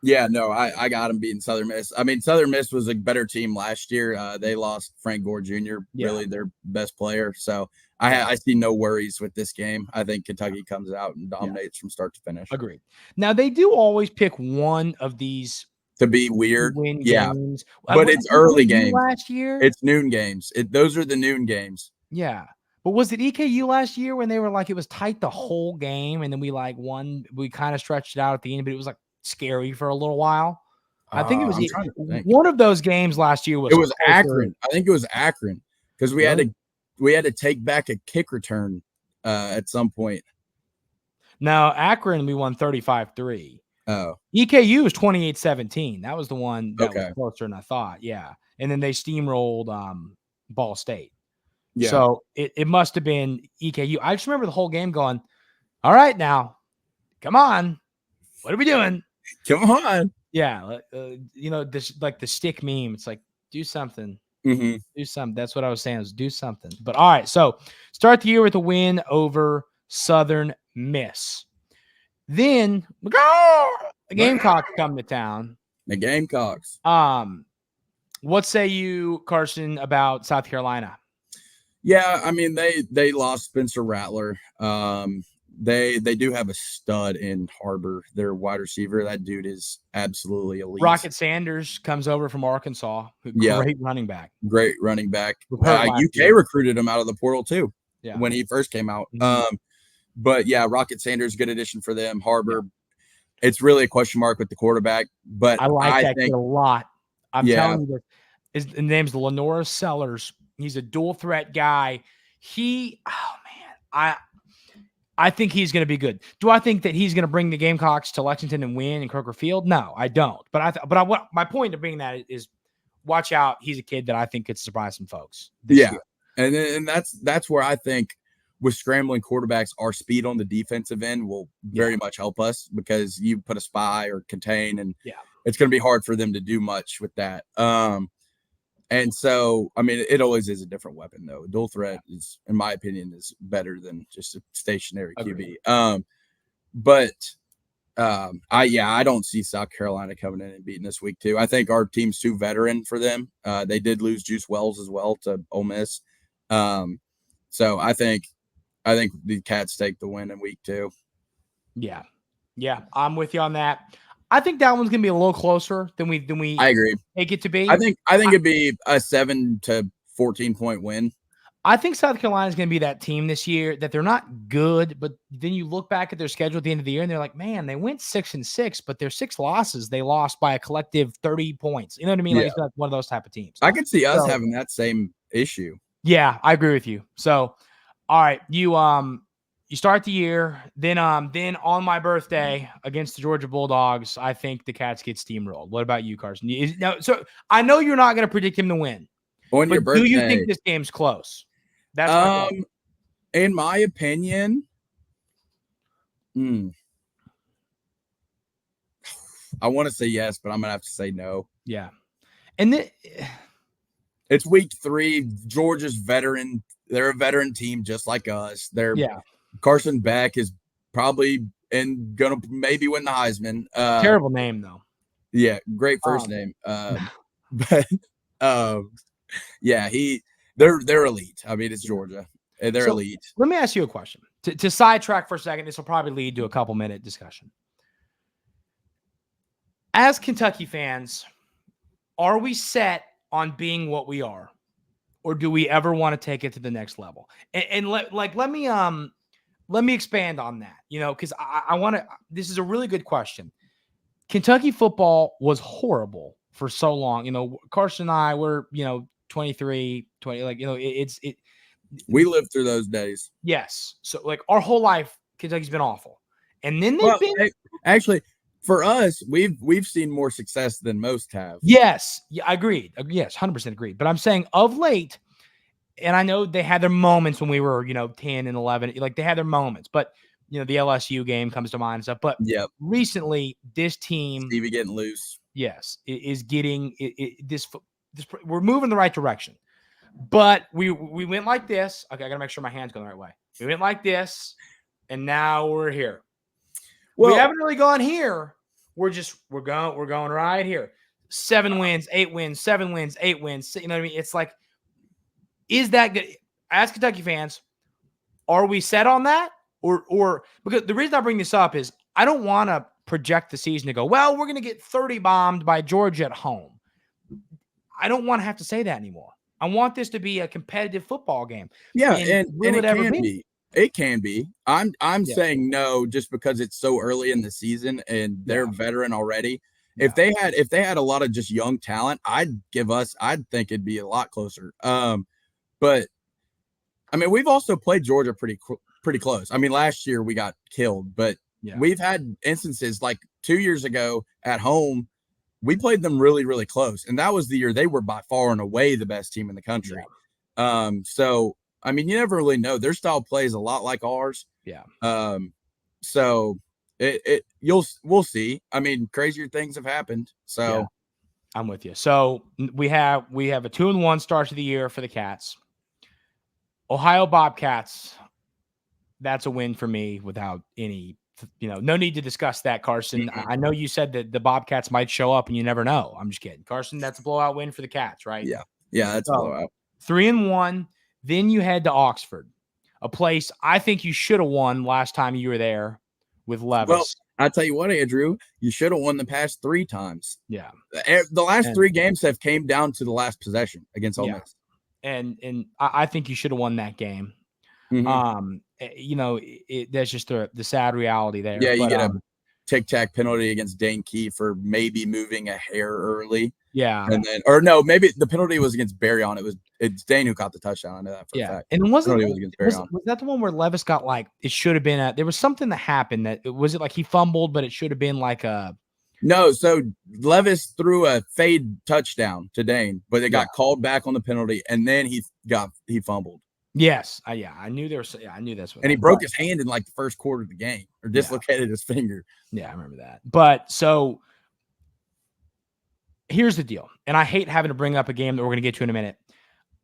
Yeah, no, I got them beating Southern Miss. I mean, Southern Miss was a better team last year. They lost Frank Gore Jr., really their best player. So I see no worries with this game. I think Kentucky comes out and dominates from start to finish. Agreed. Now, they do always pick one of these to be weird. Win games. But it's early games. Last year? It's noon games. Those are the noon games. Yeah. But was it EKU last year when they were like, it was tight the whole game and then we won? We kind of stretched it out at the end, but it was like scary for a little while. I think it was one of those games last year. It was Akron. I think it was Akron because we had to take back a kick return at some point. Now, Akron, we won 35-3. Oh. EKU was 28-17. That was the one that was closer than I thought. Yeah. And then they steamrolled Ball State. Yeah. So it must have been EKU. I just remember the whole game going, all right, now, come on. What are we doing? Come on. Yeah. This like the stick meme. It's like, do something. Mm-hmm. Do something. That's what I was saying is do something. But all right. So start the year with a win over Southern Miss. Then the Gamecocks come to town. The Gamecocks. What say you, Carson, about South Carolina? Yeah, I mean they lost Spencer Rattler. They do have a stud in Harbor, their wide receiver. That dude is absolutely elite. Rocket Sanders comes over from Arkansas. Great running back. Great running back. UK recruited him out of the portal too. Yeah. When he first came out. Mm-hmm. But yeah, Rocket Sanders, good addition for them. Harbor, it's really a question mark with the quarterback. But I like that kid a lot. I'm telling you, his name's Lenora Sellers. He's a dual threat guy. I think he's going to be good. Do I think that he's going to bring the Gamecocks to Lexington and win in Kroger Field? No, I don't. But my point of bringing that is watch out. He's a kid that I think could surprise some folks. Yeah. Year. And that's where I think with scrambling quarterbacks, our speed on the defensive end will very much help us because you put a spy or contain and it's going to be hard for them to do much with that. And so, I mean, it always is a different weapon, though. Dual threat is, in my opinion, is better than just a stationary QB. I don't see South Carolina coming in and beating this week, too. I think our team's too veteran for them. They did lose Juice Wells as well to Ole Miss. So I think the Cats take the win in week 2. Yeah, I'm with you on that. I think that one's gonna be a little closer than we. I agree. Take it to be. I think it'd be a 7 to 14 point win. I think South Carolina is gonna be that team this year that they're not good, but then you look back at their schedule at the end of the year and they're like, man, they went 6-6, but their 6 losses they lost by a collective 30 points. You know what I mean? Like it's like one of those type of teams. I could see us having that same issue. Yeah, I agree with you. So, all right, you start the year, then on my birthday against the Georgia Bulldogs, I think the Cats get steamrolled. What about you, Carson? So I know you're not going to predict him to win. On your birthday, do you think this game's close? That's my question. In my opinion, I want to say yes, but I'm gonna have to say no. Yeah, and it's week 3. Georgia's veteran. They're a veteran team just like us. Carson Beck is probably gonna maybe win the Heisman. Terrible name though. Yeah, great first name. But they're elite. I mean, it's Georgia. They're elite. Let me ask you a question. To sidetrack for a second, this will probably lead to a couple-minute discussion. As Kentucky fans, are we set on being what we are? or do we ever want to take it to the next level? And let me expand on that, because I want to. This is a really good question. Kentucky football was horrible for so long. Carson and I were, 23, 20, we lived through those days. Yes. So our whole life, Kentucky's been awful. And then they've been actually for us, we've seen more success than most have. Yes. Yeah, I agreed. Yes, 100% agreed. But I'm saying of late, and I know they had their moments when we were, 10 and 11, they had their moments, but the LSU game comes to mind and stuff. But recently, this team, Stevie getting loose, yes, is getting this. We're moving the right direction. But we went like this. Okay, I gotta make sure my hands go the right way. We went like this, and now we're here. Well, we haven't really gone here. We're going right here. 7 wins, 8 wins, 7 wins, 8 wins. You know what I mean? It's like, is that good? As Kentucky fans, are we set on that? Or because the reason I bring this up is I don't want to project the season to go, well, we're going to get 30 bombed by Georgia at home. I don't want to have to say that anymore. I want this to be a competitive football game. Yeah, and it can be. It can be. I'm saying no just because it's so early in the season and they're veteran already. Yeah. If they had a lot of just young talent, I'd think it'd be a lot closer. But I mean, we've also played Georgia pretty close. I mean, last year we got killed, but we've had instances like 2 years ago at home, we played them really, really close. And that was the year they were by far and away the best team in the country. Yeah. So, I mean, you never really know. Their style plays a lot like ours. Yeah. So we'll see. I mean, crazier things have happened. So I'm with you. So we have a 2-1 start to the year for the Cats. Ohio Bobcats. That's a win for me without any, no need to discuss that, Carson. Mm-hmm. I know you said that the Bobcats might show up and you never know. I'm just kidding. Carson, that's a blowout win for the Cats, right? Yeah. Yeah, that's a blowout. 3-1. Then you head to Oxford, a place I think you should have won last time you were there with Levis. Well, I'll tell you what, Andrew, you should have won the past 3 times. Yeah. The last 3 games have came down to the last possession against Ole Miss. And I think you should have won that game. Mm-hmm. That's just the sad reality there. Yeah, you get a tic-tac penalty against Dane Key for maybe moving a hair early. Yeah. And then, or no, maybe the penalty was against Barryon. It's Dane who caught the touchdown. I know that for a fact. And was that the one where Levis got it should have been there was something that happened was it like he fumbled, but it should have been like a. No, so Levis threw a fade touchdown to Dane, but it got called back on the penalty, and then he fumbled. Yes, I knew there was. Yeah, I knew that's what. And he broke his hand in like the first quarter of the game, or dislocated his finger. Yeah, I remember that. But so here's the deal, and I hate having to bring up a game that we're going to get to in a minute.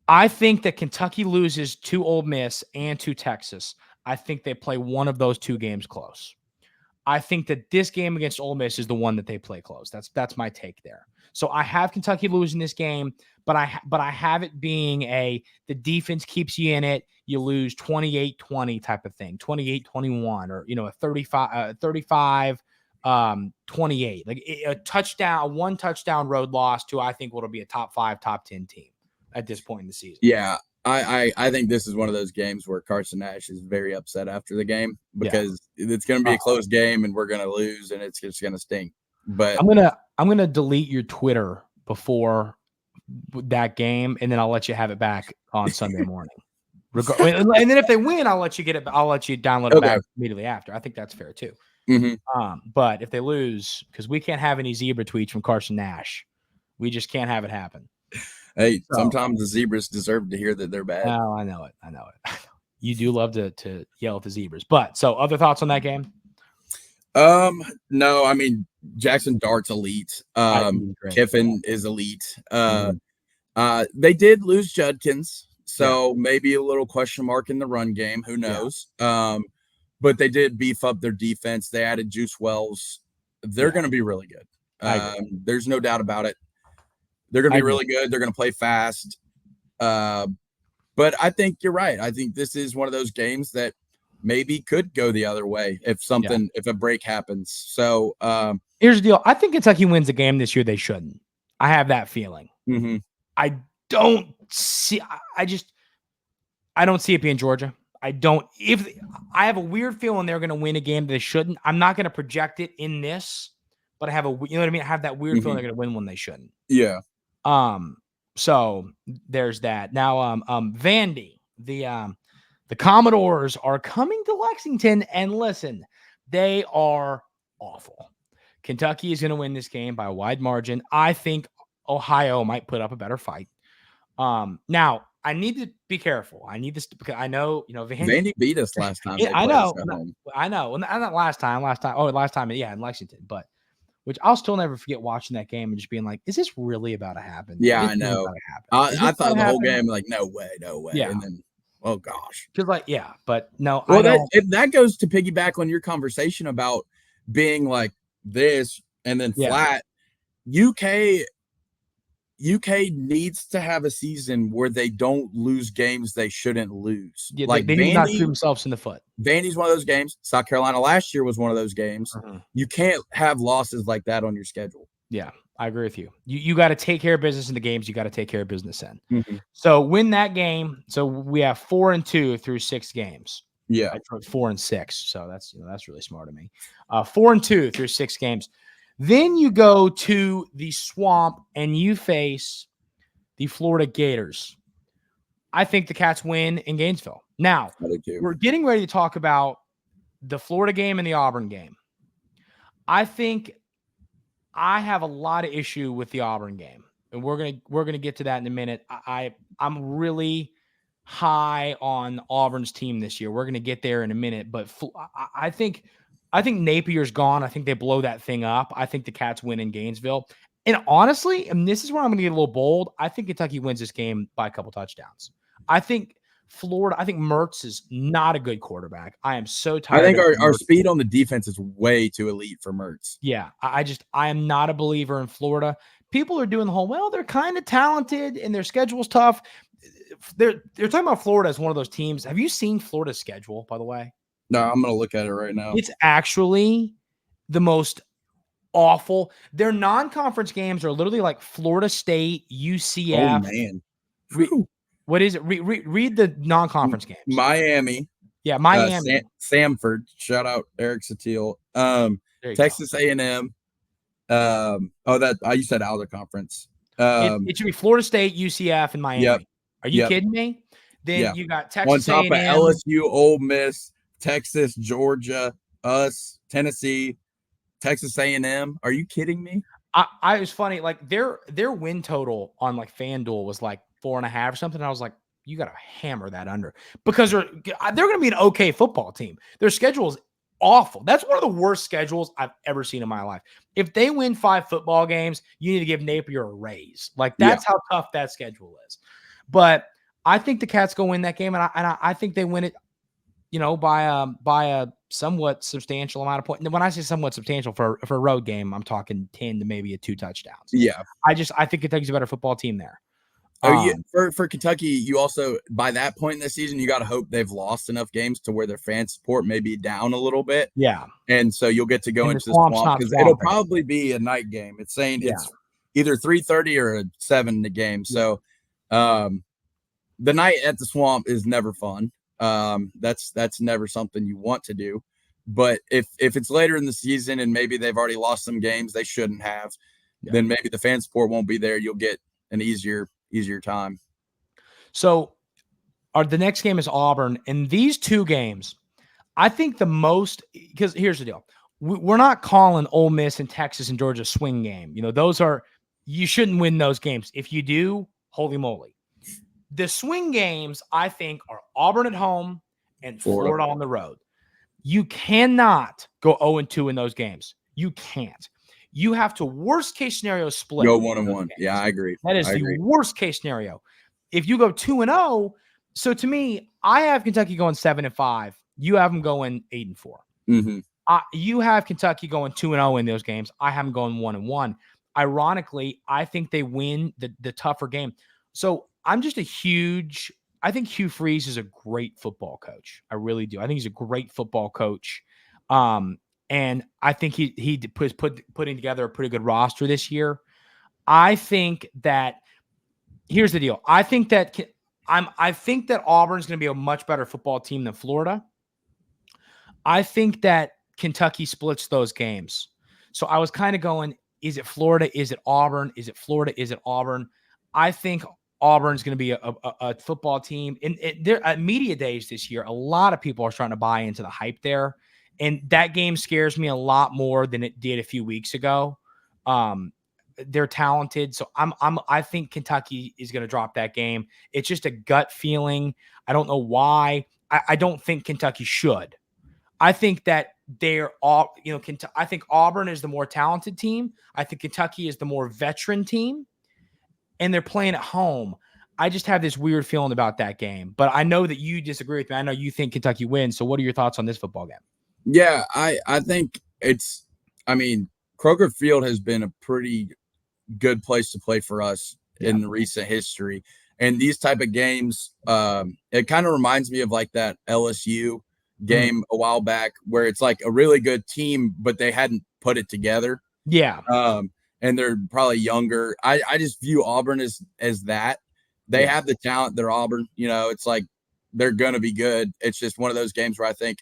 I think that Kentucky loses to Ole Miss and to Texas. I think they play one of those 2 games close. I think that this game against Ole Miss is the one that they play close. That's my take there. So I have Kentucky losing this game, but I have it being the defense keeps you in it. You lose 28-20 type of thing, 28-21, or a 35-28, like a touchdown, 1 touchdown road loss to I think what'll be a top 5, top 10 team at this point in the season. Yeah. I think this is one of those games where Carson Nash is very upset after the game because it's going to be a close game and we're going to lose and it's just going to stink. But I'm gonna delete your Twitter before that game, and then I'll let you have it back on Sunday morning. And then if they win, I'll let you download it back immediately after. I think that's fair too. Mm-hmm. But if they lose, because we can't have any zebra tweets from Carson Nash, we just can't have it happen. Hey, sometimes the zebras deserve to hear that they're bad. Oh, I know it. You do love to yell at the zebras. But so other thoughts on that game? No, I mean, Jackson Dart's elite. Kiffin is elite. They did lose Judkins, so maybe a little question mark in the run game. Who knows? But they did beef up their defense. They added Juice Wells. They're going to be really good. There's no doubt about it. They're going to be really good. They're going to play fast. But I think you're right. I think this is one of those games that maybe could go the other way if a break happens. So here's the deal. I think Kentucky wins a game this year they shouldn't. I have that feeling. Mm-hmm. I don't see. I don't see it being Georgia. I don't. If I have a weird feeling they're going to win a game that they shouldn't. I'm not going to project it in this, but I have you know what I mean. I have that weird feeling they're going to win when they shouldn't. Yeah. So there's that. Now, Vandy, the Commodores are coming to Lexington, and listen, they are awful. Kentucky is going to win this game by a wide margin. I think Ohio might put up a better fight. Now I need to be careful. I need this because I know, Vandy beat us last time. I know. And not last time. Yeah, in Lexington. But which I'll still never forget watching that game and just being like, is this really about to happen? Yeah, I know. I thought the whole game, like, no way. Yeah. And then, oh gosh. Because but no. Well, that goes to piggyback on your conversation about being like this and then flat. UK needs to have a season where they don't lose games they shouldn't lose. Yeah, like they need not shoot themselves in the foot. Vandy's one of those games. South Carolina last year was one of those games. You can't have losses like that on your schedule. Yeah, I agree with you. You got to take care of business in the games. You got to take care of business in. So win that game. So we have 4-2 through 6 games. Yeah, I tried 4-6. So that's really smart of me. 4-2 through 6 games. Then you go to the Swamp and you face the Florida Gators. I think the Cats win in Gainesville. Now, we're getting ready to talk about the Florida game and the Auburn game. I think I have a lot of issue with the Auburn game, and we're gonna get to that in a minute. I'm really high on Auburn's team this year. We're gonna get there in a minute, but I think Napier's gone. I think they blow that thing up. I think the Cats win in Gainesville. And honestly, and this is where I'm going to get a little bold, I think Kentucky wins this game by a couple touchdowns. I think Mertz is not a good quarterback. I am so tired. I think our speed on the defense is way too elite for Mertz. Yeah, I am not a believer in Florida. People are doing the whole, well, they're kind of talented and their schedule's tough. They're talking about Florida as one of those teams. Have you seen Florida's schedule, by the way? No, I'm going to look at it right now. It's actually the most awful. Their non-conference games are literally like Florida State, UCF. Oh, man. What is it? Read the non-conference games. Miami. Yeah, Miami. Samford. Shout out Eric Satil. Texas A&M. You said out of conference. It should be Florida State, UCF, and Miami. Yep. Are you kidding me? Then you got Texas on top A&M. of LSU, Ole Miss, Texas, Georgia, us, Tennessee, Texas A&M. Are you kidding me? I was funny. Like their win total on like FanDuel was like 4.5 or something. I was like, you got to hammer that under because they're going to be an okay football team. Their schedule is awful. That's one of the worst schedules I've ever seen in my life. If they win 5 football games, you need to give Napier a raise. Like that's how tough that schedule is. But I think the Cats go win that game, and I think they win it, by a somewhat substantial amount of points. And when I say somewhat substantial for a road game, I'm talking 10 to maybe 2 touchdowns. Yeah, I think Kentucky's a better football team there. For Kentucky, you also by that point in the season, you got to hope they've lost enough games to where their fan support may be down a little bit. Yeah, and so you'll get to go into the swamp because it'll probably be a night game. It's saying it's either 3:30 or a 7 the game. So, the night at the swamp is never fun. That's never something you want to do. But if it's later in the season and maybe they've already lost some games they shouldn't have, then maybe the fan support won't be there. You'll get an easier time. So the next game is Auburn. And these 2 games, I think the most – because here's the deal. We're not calling Ole Miss and Texas and Georgia a swing game. Those are – you shouldn't win those games. If you do, holy moly. The swing games, I think, are Auburn at home and Florida on the road. You cannot go 0-2 in those games. You can't. You have to worst-case scenario split. Go 1-1. Yeah, I agree. That is the worst-case scenario. If you go 2-0, so to me, I have Kentucky going 7-5. You have them going 8-4. Mm-hmm. You have Kentucky going 2-0 in those games. I have them going 1-1. Ironically, I think they win the tougher game. So I'm just I think Hugh Freeze is a great football coach. I really do. I think he's a great football coach. And I think he putting together a pretty good roster this year. I think that Here's the deal. I think that Auburn's going to be a much better football team than Florida. I think that Kentucky splits those games. So I was kind of going, is it Florida? Is it Auburn? Is it Florida? Is it Auburn? I think Auburn's going to be a football team. And there at media days this year, a lot of people are starting to buy into the hype there. And that game scares me a lot more than it did a few weeks ago. They're talented. So I think Kentucky is going to drop that game. It's just a gut feeling. I don't know why. I don't think Kentucky should. I think that they're all, I think Auburn is the more talented team. I think Kentucky is the more veteran team, and they're playing at home. I just have this weird feeling about that game, but I know that you disagree with me. I know you think Kentucky wins. So what are your thoughts on this football game? Yeah, I think Kroger Field has been a pretty good place to play for us in the recent history. And these type of games, it kind of reminds me of like that LSU game a while back where it's like a really good team, but they hadn't put it together. Yeah. And they're probably younger. I just view Auburn as that. They have the talent. They're Auburn. It's like they're going to be good. It's just one of those games where I think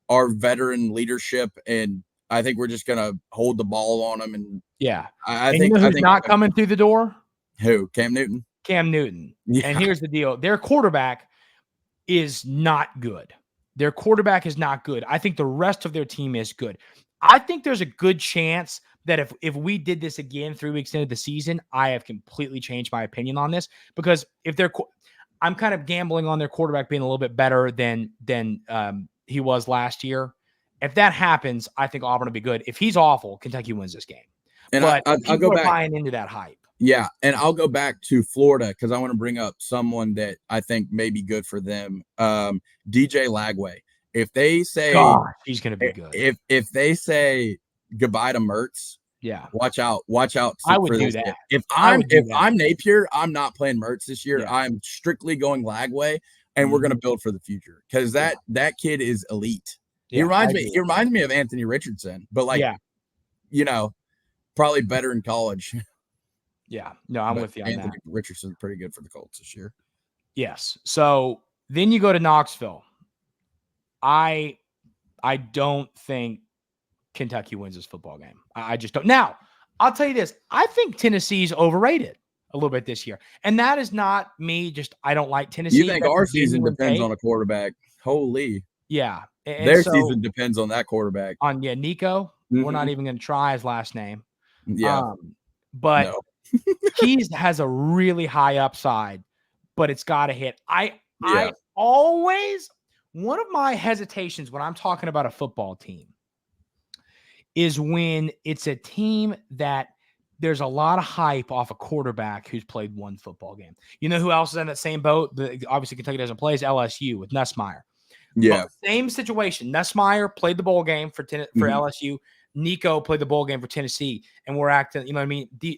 our veteran leadership, and I think we're just going to hold the ball on them. And I think who's not coming through the door? Who? Cam Newton. Yeah. And here's the deal. Their quarterback is not good. I think the rest of their team is good. I think there's a good chance that if we did this again 3 weeks into the season, I have completely changed my opinion on this, because I'm kind of gambling on their quarterback being a little bit better than he was last year. If that happens, I think Auburn will be good. If he's awful, Kentucky wins this game. And but I'll go back buying into that hype. Yeah, and I'll go back to Florida because I want to bring up someone that I think may be good for them. DJ Lagway. If they say he's going to be good. If they say goodbye to Mertz, watch out. I would do that. If I'm Napier, I'm not playing Mertz this year. Yeah. I'm strictly going Lagway, and we're going to build for the future because that kid is elite. He reminds me of Anthony Richardson, but probably better in college. Yeah, no, I'm with you on Anthony that. Richardson's pretty good for the Colts this year. Yes. So then you go to Knoxville. I don't think Kentucky wins this football game. I just don't. Now, I'll tell you this. I think Tennessee's overrated a little bit this year. And that is not me. Just I don't like Tennessee. You think our season depends on a quarterback? Holy. Yeah. Their season depends on that quarterback. Nico. We're not even going to try his last name. Yeah. But he has a really high upside, but it's got to hit. I always, one of my hesitations when I'm talking about a football team is when it's a team that there's a lot of hype off a quarterback who's played one football game. You know who else is in that same boat? Obviously, Kentucky doesn't play, is LSU with Nussmeier. Yeah. But same situation. Nussmeier played the bowl game for LSU. Nico played the bowl game for Tennessee, and we're acting,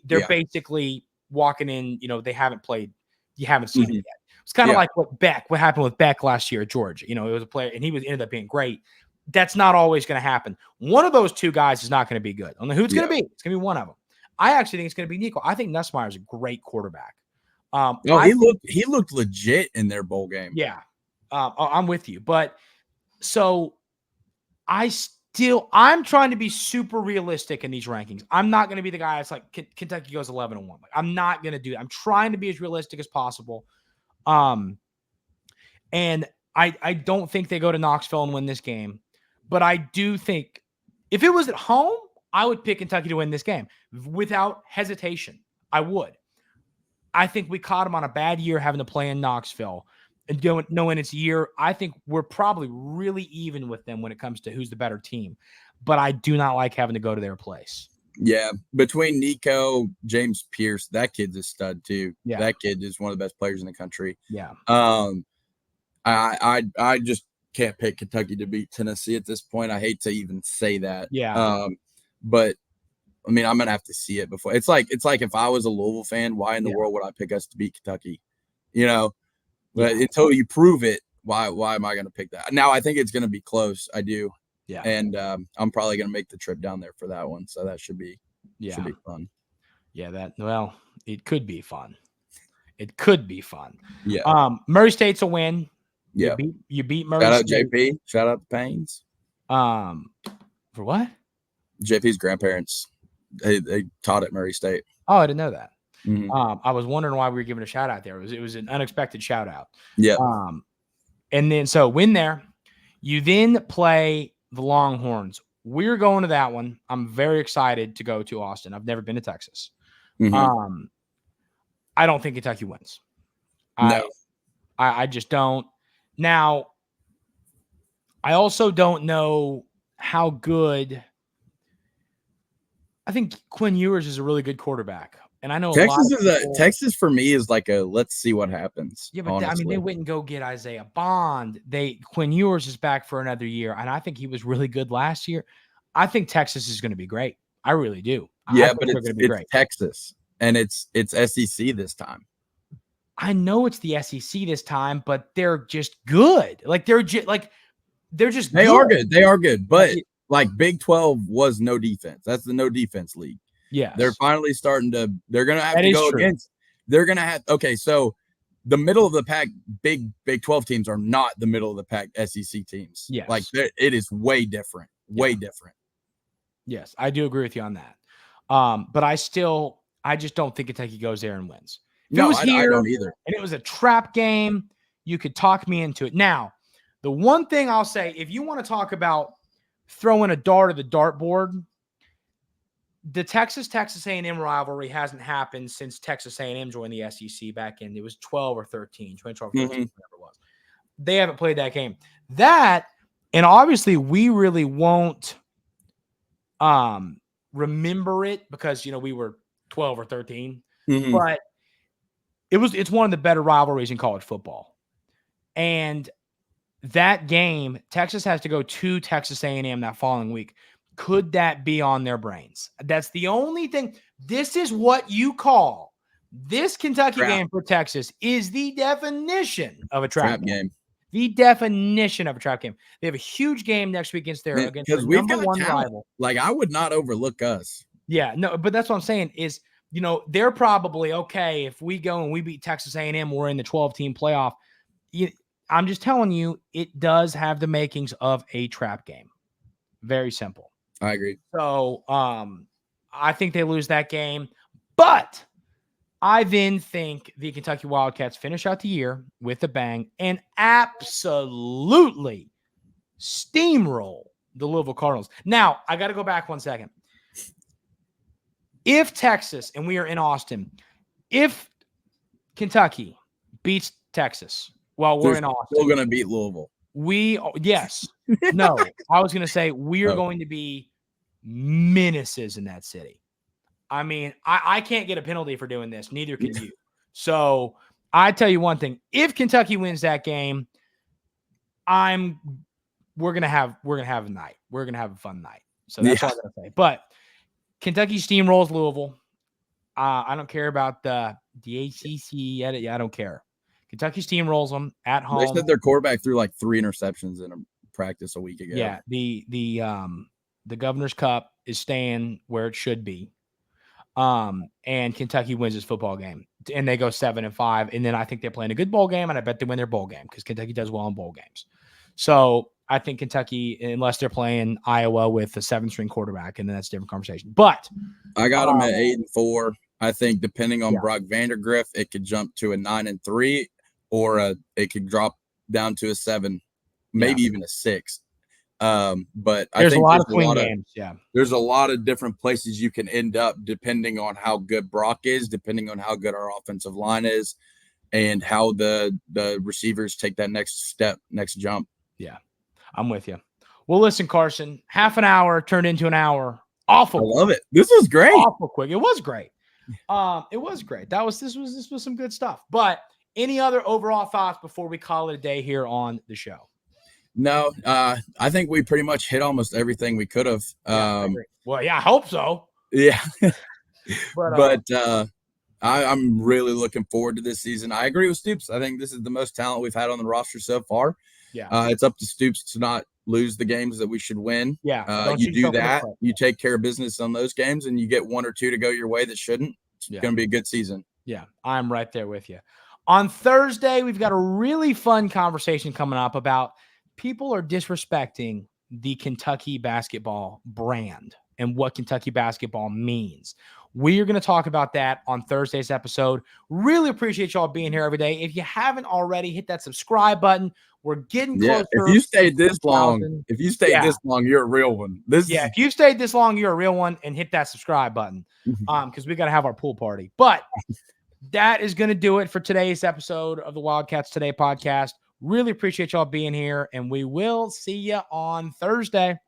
they're basically walking in, they haven't played. You haven't seen it yet. It's kind of like what happened with Beck last year at Georgia. It was a player, and he ended up being great. That's not always going to happen. One of those two guys is not going to be good. I don't know who it's going to be. It's going to be one of them. I actually think it's going to be Nico. I think Nussmeier is a great quarterback. He looked legit in their bowl game. Yeah. I'm with you. But so I'm trying to be super realistic in these rankings. I'm not going to be the guy that's like Kentucky goes 11-1. I'm not going to do that. I'm trying to be as realistic as possible. And I don't think they go to Knoxville and win this game, but I do think if it was at home, I would pick Kentucky to win this game without hesitation. I would. I think we caught them on a bad year having to play in Knoxville. And knowing it's a year, I think we're probably really even with them when it comes to who's the better team. But I do not like having to go to their place. Yeah. Between Nico, James Pierce, that kid's a stud too. Yeah. That kid is one of the best players in the country. Yeah. I just can't pick Kentucky to beat Tennessee at this point. I hate to even say that. Yeah. But I'm going to have to see it before. It's like if I was a Louisville fan, why in the world would I pick us to beat Kentucky? But until you prove it, why am I going to pick that? Now, I think it's going to be close. I do. Yeah. And I'm probably going to make the trip down there for that one. So that should be fun. Yeah, it could be fun. It could be fun. Yeah. Murray State's a win. Yeah. You beat Murray Shout out State. JP. Shout out the Paynes. For what? JP's grandparents. They taught at Murray State. Oh, I didn't know that. Mm-hmm. I was wondering why we were giving a shout out there. It was an unexpected shout out. Yeah. And then so win there. You then play the Longhorns. We're going to that one. I'm very excited to go to Austin. I've never been to Texas. Mm-hmm. I don't think Kentucky wins. No. I just don't. Now, I also don't know how good. I think Quinn Ewers is a really good quarterback. And I know Texas for me is like a let's see what happens. Yeah, but honestly. I mean, they wouldn't go get Isaiah Bond. Quinn Ewers is back for another year, and I think he was really good last year. I think Texas is going to be great. I really do. Yeah, but it's Texas, and it's SEC this time. I know it's the SEC this time, but they're just good. Like they're just They are good. They are good, but like Big 12 was no defense. That's the no defense league. Yeah, they're finally starting to. They're going to have to go against. They're going to have. Okay, so the middle of the pack, Big 12 teams are not the middle of the pack SEC teams. Yes, like it is way different. Way different. Yes, I do agree with you on that. But I just don't think Kentucky goes there and wins. If it was here, I don't either. And it was a trap game, you could talk me into it. Now, the one thing I'll say, if you want to talk about throwing a dart at the dartboard, the Texas A&M rivalry hasn't happened since Texas A&M joined the SEC back in, it was 12 or 13, 2012 or 13, whatever it was. They haven't played that game. That, and obviously we really won't remember it because, we were 12 or 13, but it's one of the better rivalries in college football. And that game, Texas has to go to Texas A&M that following week. Could that be on their brains? That's the only thing. This is what you call this Kentucky game for Texas is the definition of a trap game. The definition of a trap game. They have a huge game next week against their number one rival. Like I would not overlook us. Yeah, no, but that's what I'm saying is, they're probably okay if we go and we beat Texas A&M, we're in the 12-team playoff. I'm just telling you, it does have the makings of a trap game. Very simple. I agree. So I think they lose that game. But I then think the Kentucky Wildcats finish out the year with a bang and absolutely steamroll the Louisville Cardinals. Now, I got to go back 1 second. If Texas, and we are in Austin, if Kentucky beats Texas while we're in Austin. We're going to beat Louisville. Yes. No, I was going to say we're going to be menaces in that city. I mean, I can't get a penalty for doing this. Neither can you. So I tell you one thing: if Kentucky wins that game, we're gonna have a night. We're gonna have a fun night. So that's all I'm gonna say. But Kentucky steamrolls Louisville. I don't care about the ACC edit. Yeah, I don't care. Kentucky steamrolls them at home. They said their quarterback threw like 3 interceptions in a practice a week ago. Yeah, the Governor's Cup is staying where it should be. And Kentucky wins this football game, and they go 7-5. And then I think they're playing a good bowl game, and I bet they win their bowl game because Kentucky does well in bowl games. So I think Kentucky, unless they're playing Iowa with a 7-string quarterback, and then that's a different conversation. But I got them at 8-4. I think depending on Brock Vandagriff, it could jump to a 9-3, or it could drop down to a 7, maybe even a 6. But I think there's a lot of different places you can end up depending on how good Brock is, depending on how good our offensive line is, and how the receivers take that next jump. Yeah, I'm with you. Well, listen, Carson, half an hour turned into an hour. Awful. I love it. This was great. Awful quick. It was great. It was great. This was some good stuff. But any other overall thoughts before we call it a day here on the show? No, I think we pretty much hit almost everything we could have. I hope so. Yeah. but I'm really looking forward to this season. I agree with Stoops. I think this is the most talent we've had on the roster so far. Yeah. It's up to Stoops to not lose the games that we should win. Yeah. You do that. You take care of business on those games, and you get 1 or 2 to go your way that shouldn't. It's going to be a good season. Yeah, I'm right there with you. On Thursday, we've got a really fun conversation coming up about people are disrespecting the Kentucky basketball brand and what Kentucky basketball means. We are going to talk about that on Thursday's episode. Really appreciate y'all being here every day. If you haven't already, hit that subscribe button. We're getting closer. If you stayed this long, you're a real one. If you stayed this long, you're a real one, and hit that subscribe button because we got to have our pool party. But that is going to do it for today's episode of the Wildcats Today podcast. Really appreciate y'all being here, and we will see you on Thursday.